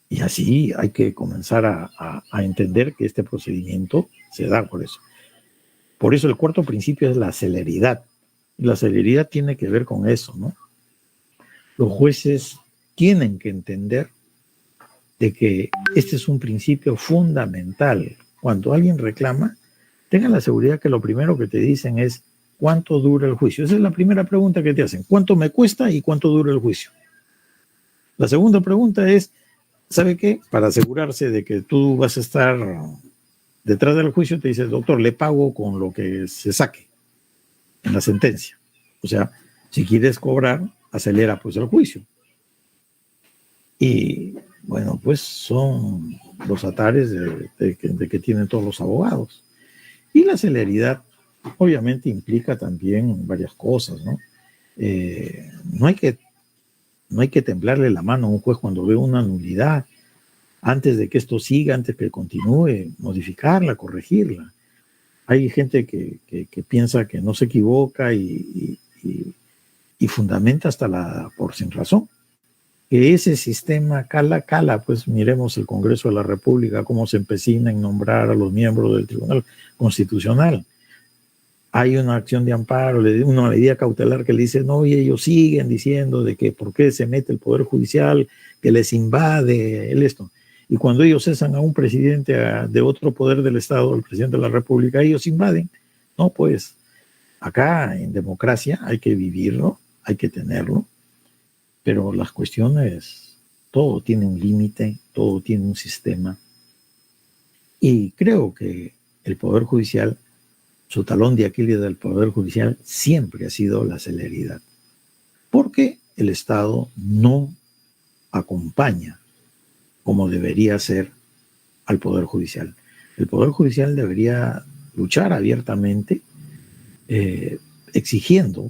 Y así hay que comenzar a entender que este procedimiento se da por eso. Por eso el cuarto principio es la celeridad. La celeridad tiene que ver con eso, ¿no? Los jueces tienen que entender de que este es un principio fundamental. Cuando alguien reclama, tengan la seguridad que lo primero que te dicen es ¿cuánto dura el juicio? Esa es la primera pregunta que te hacen. ¿Cuánto me cuesta y cuánto dura el juicio? La segunda pregunta es, ¿sabe qué? Para asegurarse de que tú vas a estar detrás del juicio, te dice, doctor, le pago con lo que se saque en la sentencia. O sea, si quieres cobrar, acelera pues el juicio. Y bueno, pues son los atares de que tienen todos los abogados. Y la celeridad obviamente implica también varias cosas, ¿no? No hay que temblarle la mano a un juez cuando ve una nulidad. Antes de que esto siga, antes que continúe, modificarla, corregirla. Hay gente que piensa que no se equivoca y fundamenta hasta por sin razón. Que ese sistema cala, pues miremos el Congreso de la República, cómo se empecina en nombrar a los miembros del Tribunal Constitucional. Hay una acción de amparo, una medida cautelar que le dice, no, y ellos siguen diciendo de que por qué se mete el Poder Judicial, que les invade esto. Y cuando ellos cesan a un presidente de otro poder del Estado, el presidente de la República, ellos invaden. No, pues acá en democracia hay que vivirlo, hay que tenerlo, pero las cuestiones, todo tiene un límite, todo tiene un sistema. Y creo que el Poder Judicial, su talón de Aquiles del Poder Judicial siempre ha sido la celeridad, porque el Estado no acompaña como debería ser al Poder Judicial. El Poder Judicial debería luchar abiertamente,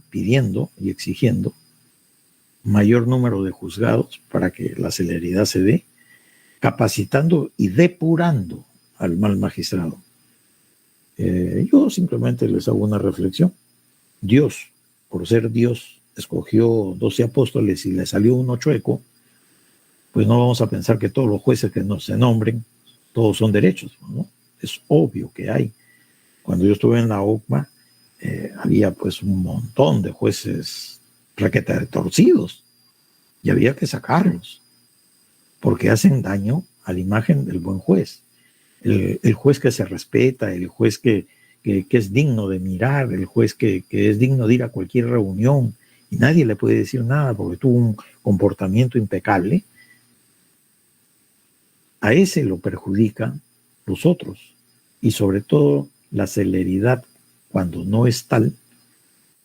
pidiendo y exigiendo mayor número de juzgados para que la celeridad se dé, capacitando y depurando al mal magistrado. Yo simplemente les hago una reflexión. Dios, por ser Dios, escogió 12 apóstoles y le salió uno chueco, pues no vamos a pensar que todos los jueces que se nombren, todos son derechos, ¿no? Es obvio que hay. Cuando yo estuve en la OCMA, había pues un montón de jueces raqueta de torcidos y había que sacarlos porque hacen daño a la imagen del buen juez. El juez que se respeta, el juez que es digno de mirar, el juez que es digno de ir a cualquier reunión y nadie le puede decir nada porque tuvo un comportamiento impecable. A ese lo perjudican los otros y sobre todo la celeridad cuando no es tal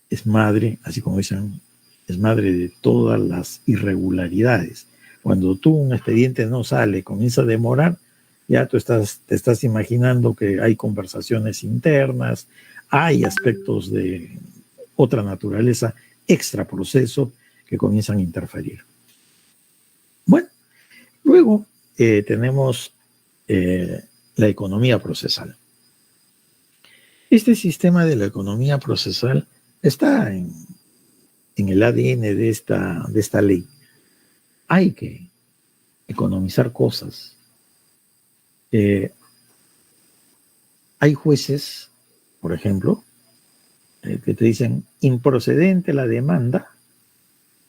es madre, así como dicen, es madre de todas las irregularidades. Cuando un expediente no sale, comienza a demorar, ya tú te estás imaginando que hay conversaciones internas, hay aspectos de otra naturaleza, extra proceso, que comienzan a interferir. Bueno, luego tenemos la economía procesal. Este sistema de la economía procesal está en el ADN de esta ley. Hay que economizar cosas. Hay jueces, por ejemplo, que te dicen improcedente la demanda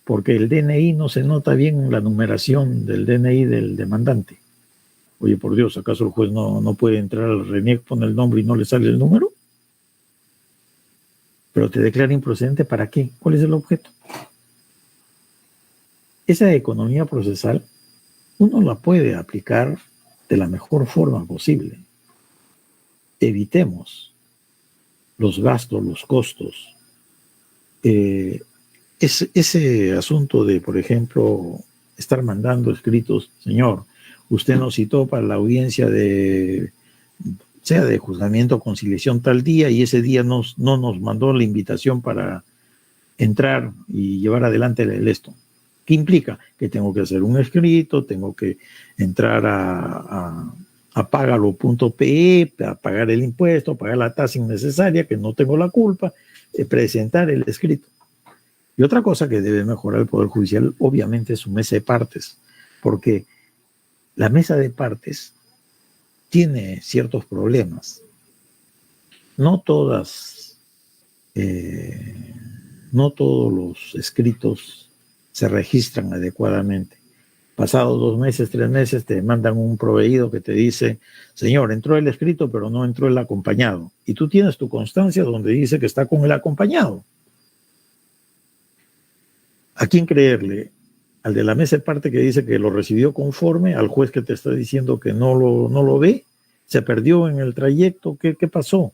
porque el DNI no se nota bien la numeración del DNI del demandante. Oye, por Dios, ¿acaso el juez no puede entrar al RENIEC, pone el nombre y no le sale el número? Pero te declara improcedente, ¿para qué? ¿Cuál es el objeto? esa economía procesal uno la puede aplicar de la mejor forma posible. Evitemos los gastos, los costos. Ese asunto de, por ejemplo, estar mandando escritos, señor, usted nos citó para la audiencia sea de juzgamiento o conciliación tal día, y ese día no nos mandó la invitación para entrar y llevar adelante esto. ¿Qué implica? Que tengo que hacer un escrito, tengo que entrar a págalo.pe, a pagar el impuesto, pagar la tasa innecesaria, que no tengo la culpa, presentar el escrito. Y otra cosa que debe mejorar el Poder Judicial, obviamente, es su mesa de partes, porque la mesa de partes tiene ciertos problemas. No todos los escritos se registran adecuadamente. Pasados 2 meses, 3 meses, te mandan un proveído que te dice, señor, entró el escrito, pero no entró el acompañado. Y tú tienes tu constancia donde dice que está con el acompañado. ¿A quién creerle? ¿Al de la mesa de parte que dice que lo recibió conforme? ¿Al juez que te está diciendo que no lo ve? ¿Se perdió en el trayecto? ¿Qué pasó?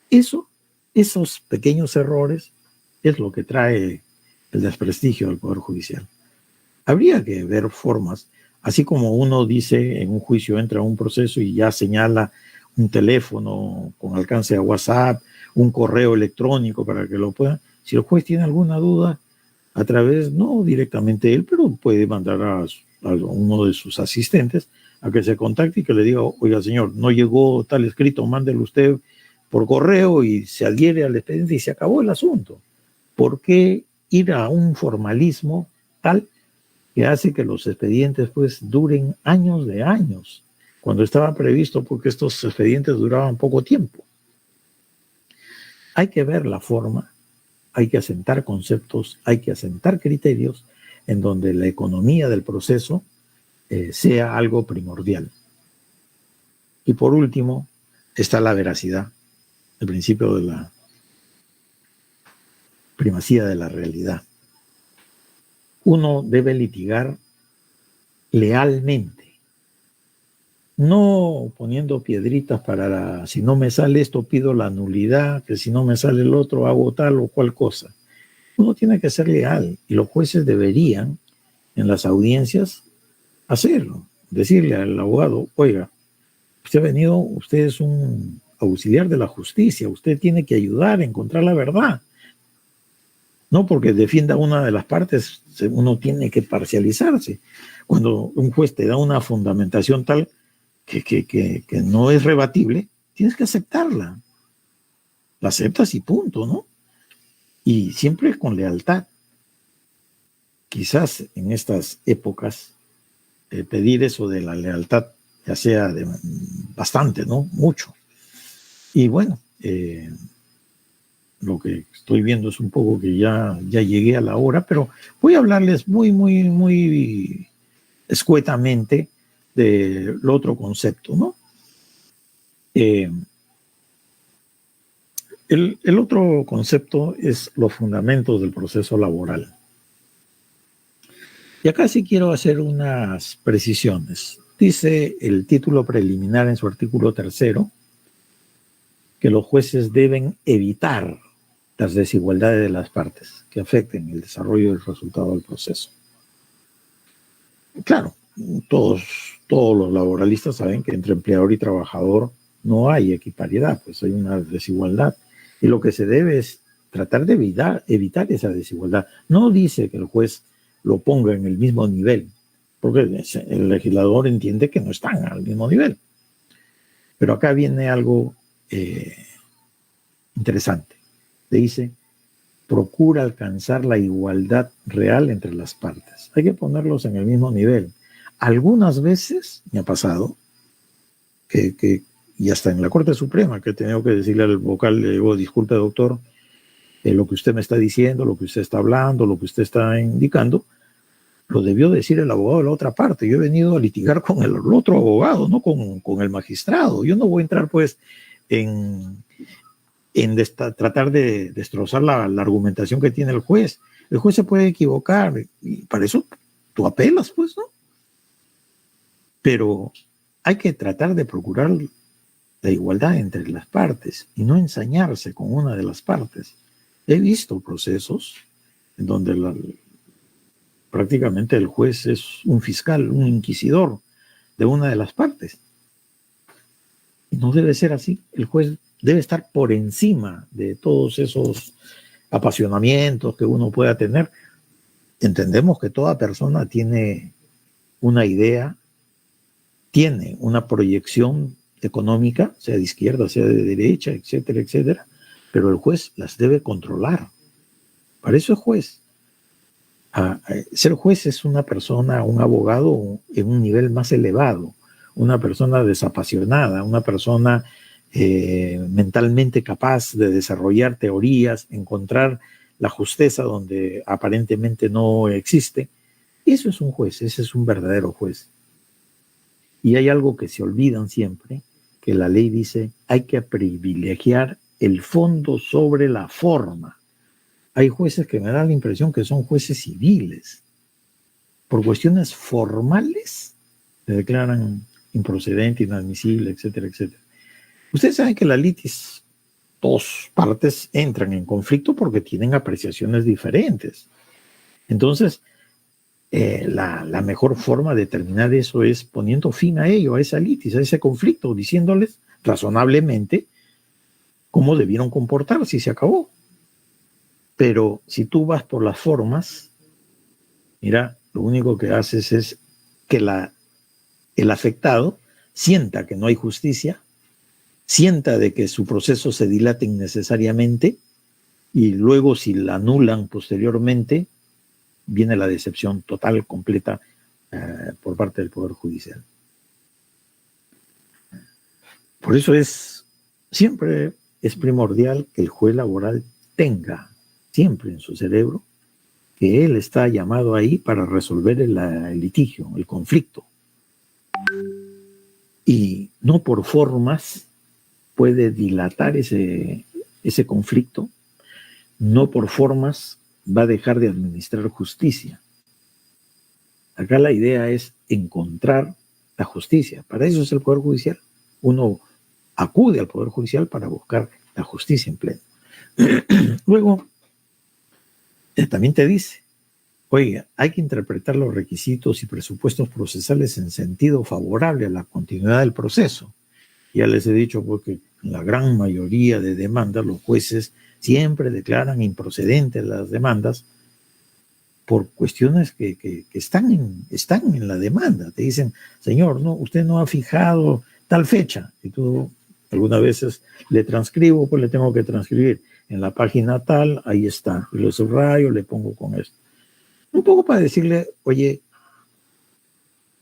Esos pequeños errores es lo que trae el desprestigio del Poder Judicial. Habría que ver formas, así como uno dice en un juicio, entra a un proceso y ya señala un teléfono con alcance a WhatsApp, un correo electrónico para que lo puedan. Si el juez tiene alguna duda, a través, no directamente él, pero puede mandar a uno de sus asistentes a que se contacte y que le diga, oiga señor, no llegó tal escrito, mándelo usted por correo, y se adhiere al expediente y se acabó el asunto. ¿Por qué ir a un formalismo tal que hace que los expedientes pues duren años de años, cuando estaba previsto porque estos expedientes duraban poco tiempo? Hay que ver la forma, hay que asentar conceptos, hay que asentar criterios en donde la economía del proceso sea algo primordial. Y por último está la veracidad, el principio de la primacía de la realidad. Uno debe litigar lealmente, no poniendo piedritas para si no me sale esto pido la nulidad, que si no me sale el otro hago tal o cual cosa. Uno tiene que ser leal, y los jueces deberían en las audiencias hacerlo, decirle al abogado, oiga, usted es un auxiliar de la justicia, usted tiene que ayudar a encontrar la verdad. No porque defienda una de las partes, uno tiene que parcializarse. Cuando un juez te da una fundamentación tal que no es rebatible, tienes que aceptarla. La aceptas y punto, ¿no? Y siempre con lealtad. Quizás en estas épocas pedir eso de la lealtad ya sea bastante, ¿no? Mucho. Y bueno, lo que estoy viendo es un poco que ya llegué a la hora, pero voy a hablarles muy escuetamente del otro concepto, ¿no? El otro concepto es los fundamentos del proceso laboral. Y acá sí quiero hacer unas precisiones. Dice el título preliminar en su artículo 3º que los jueces deben evitar las desigualdades de las partes que afecten el desarrollo del resultado del proceso. Claro, todos los laboralistas saben que entre empleador y trabajador no hay equipariedad, pues hay una desigualdad. Y lo que se debe es tratar de evitar esa desigualdad. No dice que el juez lo ponga en el mismo nivel, porque el legislador entiende que no están al mismo nivel. Pero acá viene algo interesante. Le dice, procura alcanzar la igualdad real entre las partes. Hay que ponerlos en el mismo nivel. Algunas veces me ha pasado y hasta en la Corte Suprema, que he tenido que decirle al vocal, le digo, disculpe doctor, lo que usted me está diciendo, lo que usted está hablando, lo que usted está indicando, lo debió decir el abogado de la otra parte. Yo he venido a litigar con el otro abogado, no con el magistrado. Yo no voy a entrar pues en tratar de destrozar la argumentación que tiene el juez. El juez se puede equivocar y para eso tú apelas, pues, ¿no? Pero hay que tratar de procurar la igualdad entre las partes y no ensañarse con una de las partes. He visto procesos en donde prácticamente el juez es un fiscal, un inquisidor de una de las partes. Y no debe ser así. El juez debe estar por encima de todos esos apasionamientos que uno pueda tener. Entendemos que toda persona tiene una idea, tiene una proyección económica, sea de izquierda, sea de derecha, etcétera, etcétera, pero el juez las debe controlar. Para eso es juez. Ser juez es una persona, un abogado en un nivel más elevado, una persona desapasionada, una persona mentalmente capaz de desarrollar teorías, encontrar la justeza donde aparentemente no existe. Eso es un juez, ese es un verdadero juez. Y hay algo que se olvidan siempre, que la ley dice, hay que privilegiar el fondo sobre la forma. Hay jueces que me dan la impresión que son jueces civiles. Por cuestiones formales se declaran improcedente, inadmisible, etcétera, etcétera. Ustedes saben que la litis, dos partes entran en conflicto porque tienen apreciaciones diferentes. Entonces, la mejor forma de terminar eso es poniendo fin a ello, a esa litis, a ese conflicto, diciéndoles razonablemente cómo debieron comportarse y se acabó. Pero si tú vas por las formas, mira, lo único que haces es que el afectado sienta que no hay justicia, sienta de que su proceso se dilata innecesariamente y luego si la anulan posteriormente, viene la decepción total, completa por parte del Poder Judicial. Por eso siempre es primordial que el juez laboral tenga siempre en su cerebro que él está llamado ahí para resolver el litigio, el conflicto. Y no por formas puede dilatar ese conflicto, no por formas va a dejar de administrar justicia. Acá la idea es encontrar la justicia. Para eso es el Poder Judicial. Uno acude al Poder Judicial para buscar la justicia en pleno. Luego, también te dice, oiga, hay que interpretar los requisitos y presupuestos procesales en sentido favorable a la continuidad del proceso. Ya les he dicho porque en la gran mayoría de demandas los jueces siempre declaran improcedentes las demandas por cuestiones que están en la demanda. Te dicen, señor, no, usted no ha fijado tal fecha. Y tú algunas veces le transcribo, pues le tengo que transcribir en la página tal, ahí está. Y lo subrayo, le pongo con esto. Un poco para decirle, oye,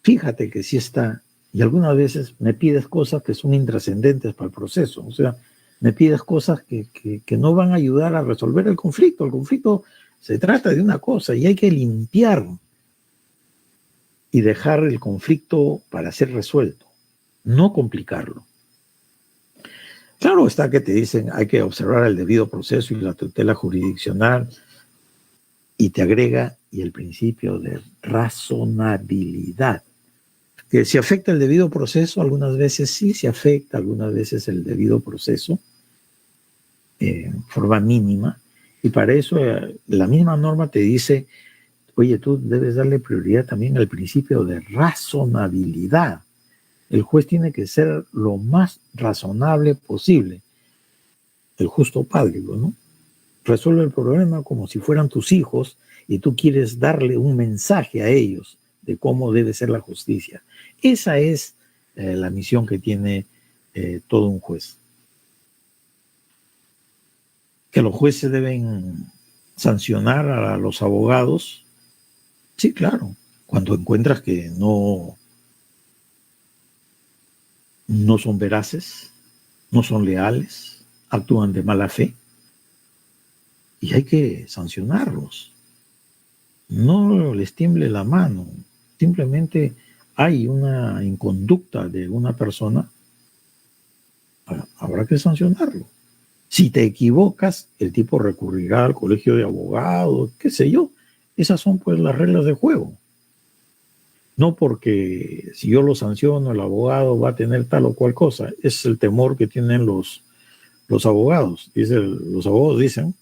fíjate que sí está. Y algunas veces me pides cosas que son intrascendentes para el proceso. O sea, me pides cosas que no van a ayudar a resolver el conflicto. El conflicto se trata de una cosa y hay que limpiar y dejar el conflicto para ser resuelto, no complicarlo. Claro está que te dicen hay que observar el debido proceso y la tutela jurisdiccional y te agrega y el principio de razonabilidad. Que si afecta el debido proceso, algunas veces sí se afecta, algunas veces el debido proceso, en forma mínima, y para eso la misma norma te dice, oye, tú debes darle prioridad también al principio de razonabilidad. El juez tiene que ser lo más razonable posible. El justo padre, ¿no? Resuelve el problema como si fueran tus hijos y tú quieres darle un mensaje a ellos de cómo debe ser la justicia. Esa es la misión que tiene todo un juez. Que los jueces deben sancionar a los abogados. Sí, claro. Cuando encuentras que no son veraces, no son leales, actúan de mala fe. Y hay que sancionarlos. No les tiemble la mano. Simplemente hay una inconducta de una persona, habrá que sancionarlo. Si te equivocas, el tipo recurrirá al colegio de abogados, qué sé yo. Esas son pues las reglas de juego. No porque si yo lo sanciono, el abogado va a tener tal o cual cosa. Es el temor que tienen los abogados. Los abogados dicen,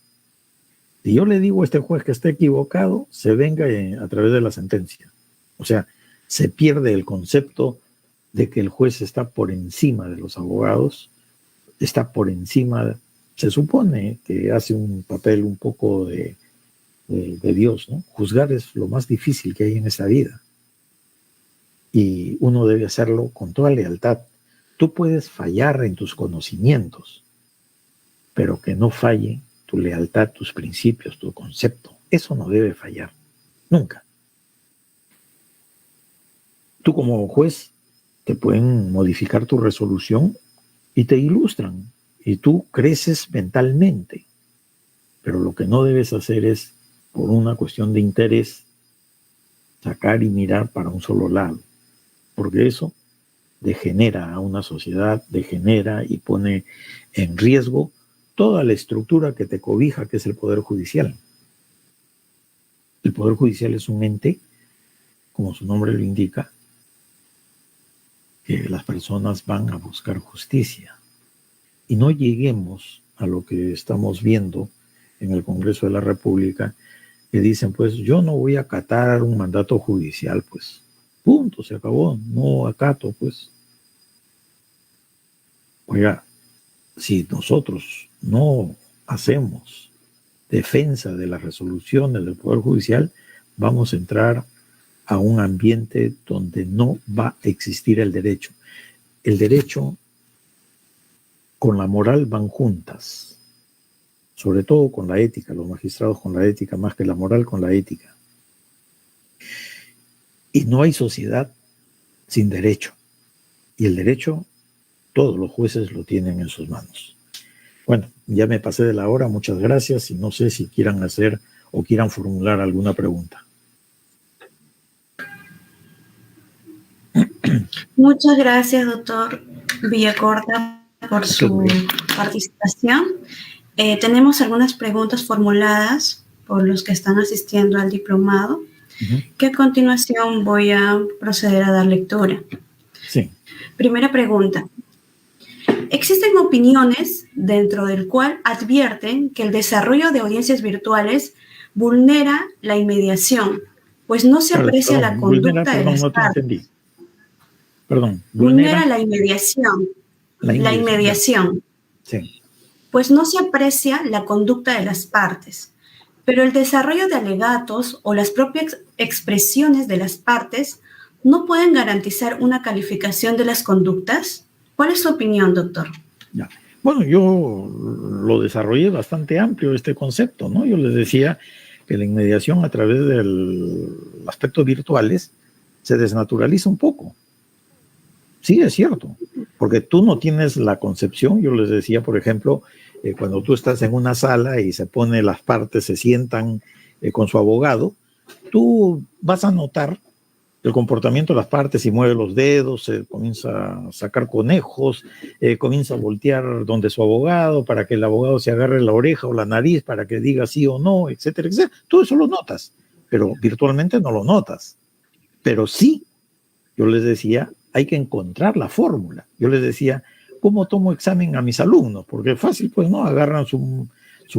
si yo le digo a este juez que está equivocado, se venga a través de la sentencia. O sea, se pierde el concepto de que el juez está por encima de los abogados, está por encima, se supone que hace un papel un poco de Dios, ¿no? Juzgar es lo más difícil que hay en esta vida. Y uno debe hacerlo con toda lealtad. Tú puedes fallar en tus conocimientos, pero que no falle tu lealtad, tus principios, tu concepto. Eso no debe fallar, nunca. Tú como juez te pueden modificar tu resolución y te ilustran, y tú creces mentalmente. Pero lo que no debes hacer es, por una cuestión de interés, sacar y mirar para un solo lado, porque eso degenera a una sociedad, degenera y pone en riesgo toda la estructura que te cobija, que es el Poder Judicial. El Poder Judicial es un ente, como su nombre lo indica, que las personas van a buscar justicia. Y no lleguemos a lo que estamos viendo en el Congreso de la República, que dicen, pues yo no voy a acatar un mandato judicial, pues punto, se acabó, no acato, pues. Oiga, si nosotros no hacemos defensa de las resoluciones del Poder Judicial, vamos a entrar a un ambiente donde no va a existir el derecho. El derecho con la moral van juntas, sobre todo con la ética, los magistrados con la ética, más que la moral con la ética. Y no hay sociedad sin derecho. Y el derecho, todos los jueces lo tienen en sus manos. Bueno, ya me pasé de la hora, muchas gracias, y no sé si quieran hacer o quieran formular alguna pregunta. Muchas gracias, doctor Villacorta, por su participación. Tenemos algunas preguntas formuladas por los que están asistiendo al diplomado, que a continuación voy a proceder a dar lectura. Sí. Primera pregunta. Existen opiniones dentro del cual advierten que el desarrollo de audiencias virtuales vulnera la inmediación, pues no se aprecia la conducta de las partes. Vulnera la inmediación. La inmediación. Sí. Pues no se aprecia la conducta de las partes, pero el desarrollo de alegatos o las propias expresiones de las partes no pueden garantizar una calificación de las conductas. ¿Cuál es su opinión, doctor? Ya. Bueno, yo lo desarrollé bastante amplio este concepto, ¿no? Yo les decía que la inmediación a través del aspecto virtuales se desnaturaliza un poco. Sí, es cierto, porque tú no tienes la concepción. Yo les decía, por ejemplo, cuando tú estás en una sala y se pone las partes, se sientan con su abogado, tú vas a notar el comportamiento de las partes y mueve los dedos, se comienza a sacar conejos, comienza a voltear donde su abogado para que el abogado se agarre la oreja o la nariz para que diga sí o no, etcétera, etcétera. Todo eso lo notas, pero virtualmente no lo notas. Pero sí, yo les decía, hay que encontrar la fórmula. Yo les decía, ¿cómo tomo examen a mis alumnos? Porque es fácil, pues, ¿no? Agarran su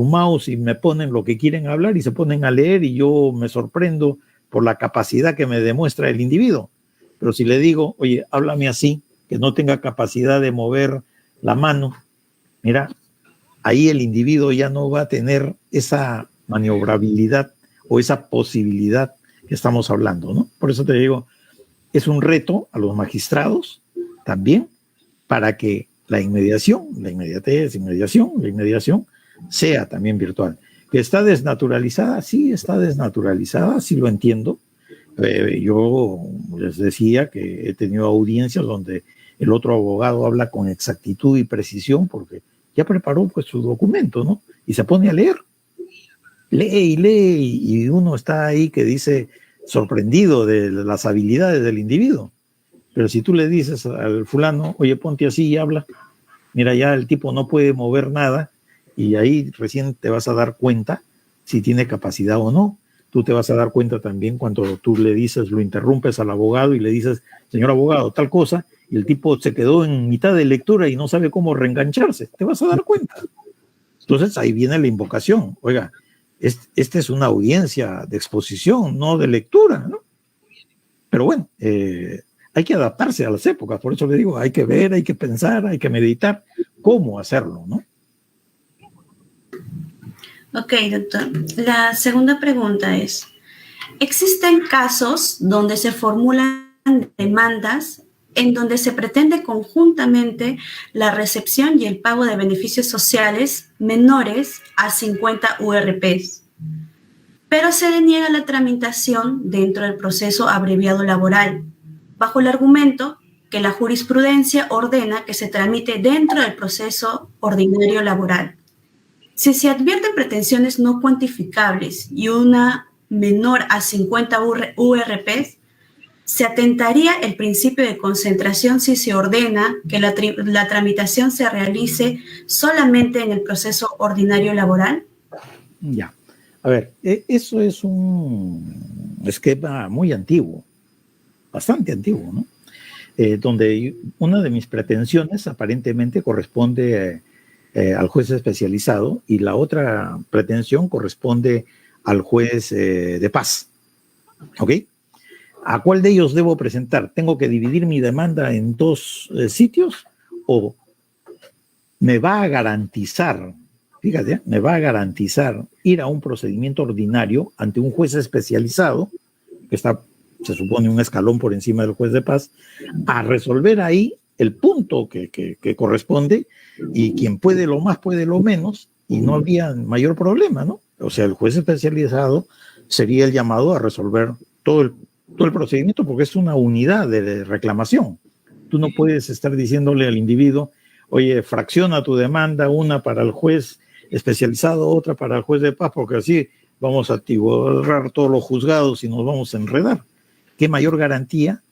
mouse y me ponen lo que quieren hablar y se ponen a leer y yo me sorprendo por la capacidad que me demuestra el individuo. Pero si le digo, oye, háblame así, que no tenga capacidad de mover la mano, mira, ahí el individuo ya no va a tener esa maniobrabilidad o esa posibilidad que estamos hablando, ¿no? Por eso te digo, es un reto a los magistrados también para que la inmediación sea también virtual. ¿Que está desnaturalizada? Sí, está desnaturalizada, sí lo entiendo. Yo les decía que he tenido audiencias donde el otro abogado habla con exactitud y precisión porque ya preparó pues su documento, ¿no? Y se pone a leer. Lee y lee y uno está ahí que dice sorprendido de las habilidades del individuo. Pero si tú le dices al fulano, oye, ponte así y habla, mira, ya el tipo no puede mover nada y ahí recién te vas a dar cuenta si tiene capacidad o no. tú te vas a dar cuenta también cuando tú le dices, lo interrumpes al abogado y le dices, señor abogado, tal cosa, y el tipo se quedó en mitad de lectura y no sabe cómo reengancharse, te vas a dar cuenta. Entonces ahí viene la invocación. Oiga, esta es una audiencia de exposición, no de lectura, ¿no? Pero bueno, hay que adaptarse a las épocas, por eso le digo, hay que ver, hay que pensar, hay que meditar cómo hacerlo, ¿no? Ok, doctor. La segunda pregunta es, ¿existen casos donde se formulan demandas en donde se pretende conjuntamente la recepción y el pago de beneficios sociales menores a 50 URPs, pero se deniega la tramitación dentro del proceso abreviado laboral, bajo el argumento que la jurisprudencia ordena que se tramite dentro del proceso ordinario laboral? Si se advierten pretensiones no cuantificables y una menor a 50 URPs, se atentaría el principio de concentración si se ordena que la tramitación se realice solamente en el proceso ordinario laboral. Ya. A ver, eso es un esquema muy antiguo, bastante antiguo, ¿no? Donde una de mis pretensiones aparentemente corresponde al juez especializado y la otra pretensión corresponde al juez de paz. ¿Ok? ¿A cuál de ellos debo presentar? ¿Tengo que dividir mi demanda en dos sitios? ¿O me va a garantizar, fíjate, me va a garantizar ir a un procedimiento ordinario ante un juez especializado, que está, se supone, un escalón por encima del juez de paz, a resolver ahí el punto que corresponde, y quien puede lo más puede lo menos, y no habría mayor problema, ¿no? O sea, el juez especializado sería el llamado a resolver todo el procedimiento, porque es una unidad de reclamación. Tú no puedes estar diciéndole al individuo, oye, fracciona tu demanda, una para el juez especializado, otra para el juez de paz, porque así vamos a atiborrar todos los juzgados y nos vamos a enredar. ¿Qué mayor garantía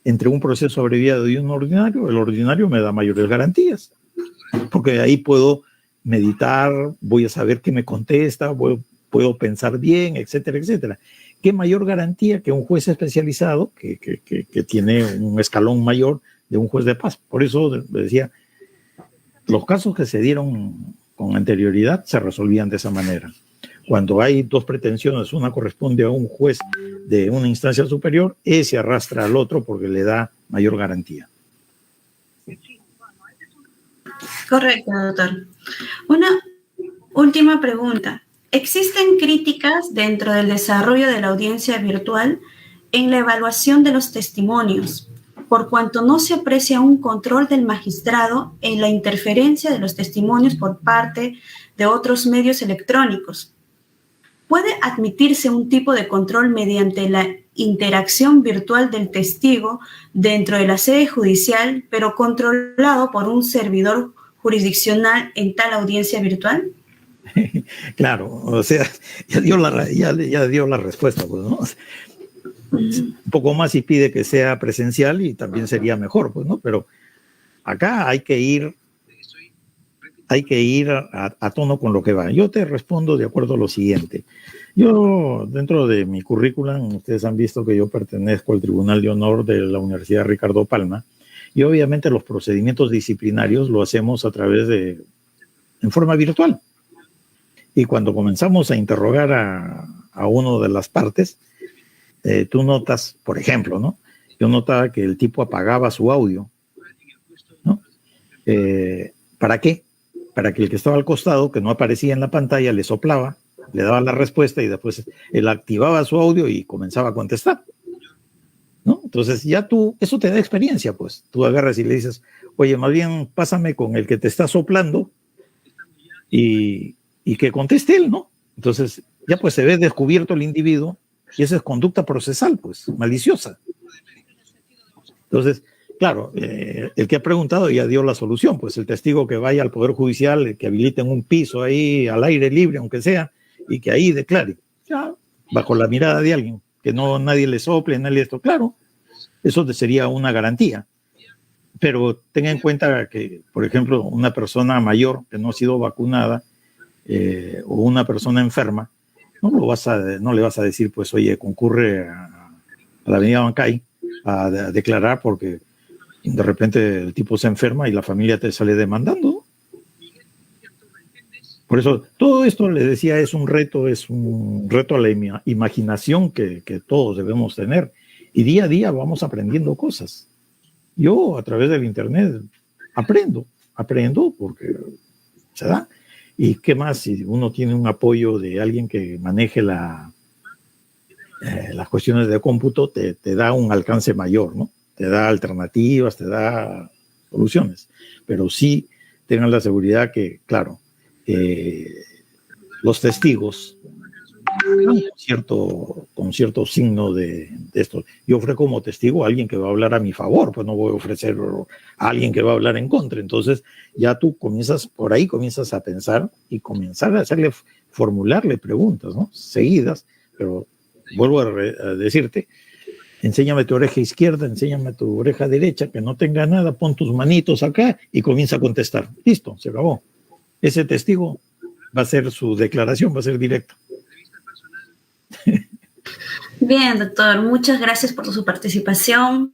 entre un proceso abreviado y un ordinario? El ordinario me da mayores garantías, porque ahí puedo meditar, voy a saber qué me contesta, puedo pensar bien, etcétera, etcétera. ¿Qué mayor garantía que un juez especializado que tiene un escalón mayor de un juez de paz? Por eso decía, los casos que se dieron con anterioridad se resolvían de esa manera. Cuando hay dos pretensiones, una corresponde a un juez de una instancia superior, ese arrastra al otro porque le da mayor garantía. Correcto, doctor. Una última pregunta. ¿Existen críticas dentro del desarrollo de la audiencia virtual en la evaluación de los testimonios, por cuanto no se aprecia un control del magistrado en la interferencia de los testimonios por parte de otros medios electrónicos? ¿Puede admitirse un tipo de control mediante la interacción virtual del testigo dentro de la sede judicial, pero controlado por un servidor jurisdiccional en tal audiencia virtual? Claro, o sea, ya dio la respuesta, pues, ¿no? Un poco más y pide que sea presencial y también sería mejor, pues, ¿no? Pero acá hay que ir a tono con lo que va. Yo te respondo de acuerdo a lo siguiente. Yo, dentro de mi currículum, ustedes han visto que yo pertenezco al Tribunal de Honor de la Universidad Ricardo Palma, y obviamente los procedimientos disciplinarios lo hacemos en forma virtual. Y cuando comenzamos a interrogar a uno de las partes, tú notas, por ejemplo, ¿no? Yo notaba que el tipo apagaba su audio, ¿no? ¿Para qué? Para que el que estaba al costado, que no aparecía en la pantalla, le soplaba, le daba la respuesta y después él activaba su audio y comenzaba a contestar, ¿no? Entonces ya eso te da experiencia, pues. Tú agarras y le dices, oye, más bien pásame con el que te está soplando y que conteste él, ¿no? Entonces ya pues se ve descubierto el individuo y esa es conducta procesal, pues, maliciosa. Entonces, claro, el que ha preguntado ya dio la solución, pues el testigo que vaya al Poder Judicial, que habiliten un piso ahí al aire libre, aunque sea, y que ahí declare, ya, bajo la mirada de alguien, que no nadie le sople, nadie esto, claro, eso sería una garantía. Pero tenga en cuenta que, por ejemplo, una persona mayor que no ha sido vacunada o una persona enferma no le vas a decir, pues, oye, concurre a la avenida Bancay a declarar porque de repente el tipo se enferma y la familia te sale demandando. Por eso, todo esto, le decía, es un reto a la imaginación que todos debemos tener. Y día a día vamos aprendiendo cosas. Yo, a través del Internet, aprendo porque se da. ¿Y qué más? Si uno tiene un apoyo de alguien que maneje las cuestiones de cómputo, te da un alcance mayor, ¿no? Te da alternativas, te da soluciones. Pero sí tengan la seguridad que, claro, los testigos con cierto signo de esto. Yo ofrezco como testigo a alguien que va a hablar a mi favor, pues no voy a ofrecer a alguien que va a hablar en contra. Entonces ya tú comienzas a pensar y comenzar a formularle preguntas, ¿no? Seguidas, pero vuelvo a decirte, enséñame tu oreja izquierda, enséñame tu oreja derecha, que no tenga nada, pon tus manitos acá y comienza a contestar. Listo, se acabó. Ese testigo va a ser su declaración, va a ser directa. Bien, doctor, muchas gracias por su participación,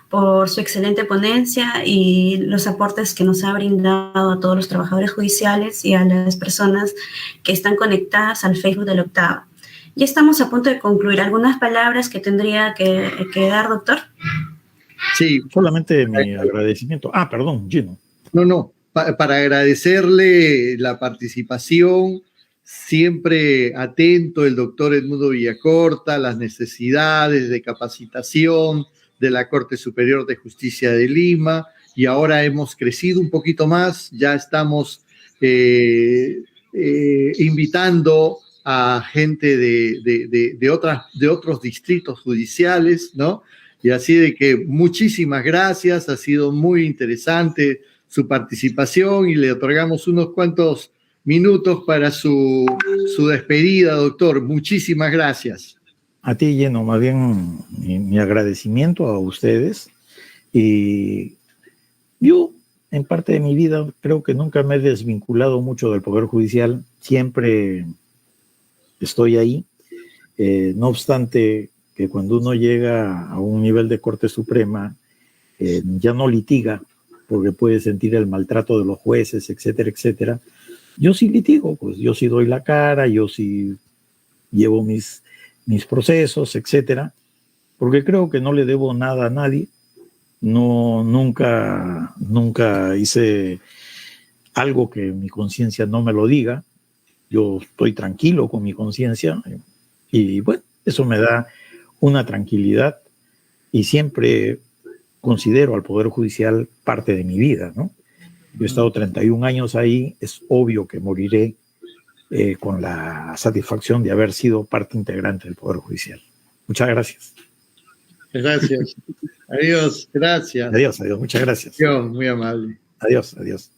por su excelente ponencia y los aportes que nos ha brindado a todos los trabajadores judiciales y a las personas que están conectadas al Facebook de la Octava. Ya estamos a punto de concluir. ¿Algunas palabras que tendría que dar, doctor? Sí. Solamente mi agradecimiento. Perdón, Gino. No. Para agradecerle la participación, siempre atento el doctor Edmundo Villacorta, las necesidades de capacitación de la Corte Superior de Justicia de Lima, y ahora hemos crecido un poquito más, ya estamos invitando a gente de otros distritos judiciales, ¿no? Y así de que muchísimas gracias, ha sido muy interesante su participación y le otorgamos unos cuantos minutos para su despedida, doctor. Muchísimas gracias. A ti, Gino, más bien mi agradecimiento a ustedes. Y yo, en parte de mi vida, creo que nunca me he desvinculado mucho del Poder Judicial. Siempre estoy ahí. No obstante, que cuando uno llega a un nivel de Corte Suprema, ya no litiga, porque puede sentir el maltrato de los jueces, etcétera, etcétera. Yo sí litigo, pues yo sí doy la cara, yo sí llevo mis procesos, etcétera, porque creo que no le debo nada a nadie. Nunca hice algo que mi conciencia no me lo diga. Yo estoy tranquilo con mi conciencia y bueno, eso me da una tranquilidad y siempre considero al Poder Judicial parte de mi vida, ¿no? Yo he estado 31 años ahí, es obvio que moriré con la satisfacción de haber sido parte integrante del Poder Judicial. Muchas gracias. Gracias. Adiós, gracias. Adiós, muchas gracias. Dios, muy amable. Adiós.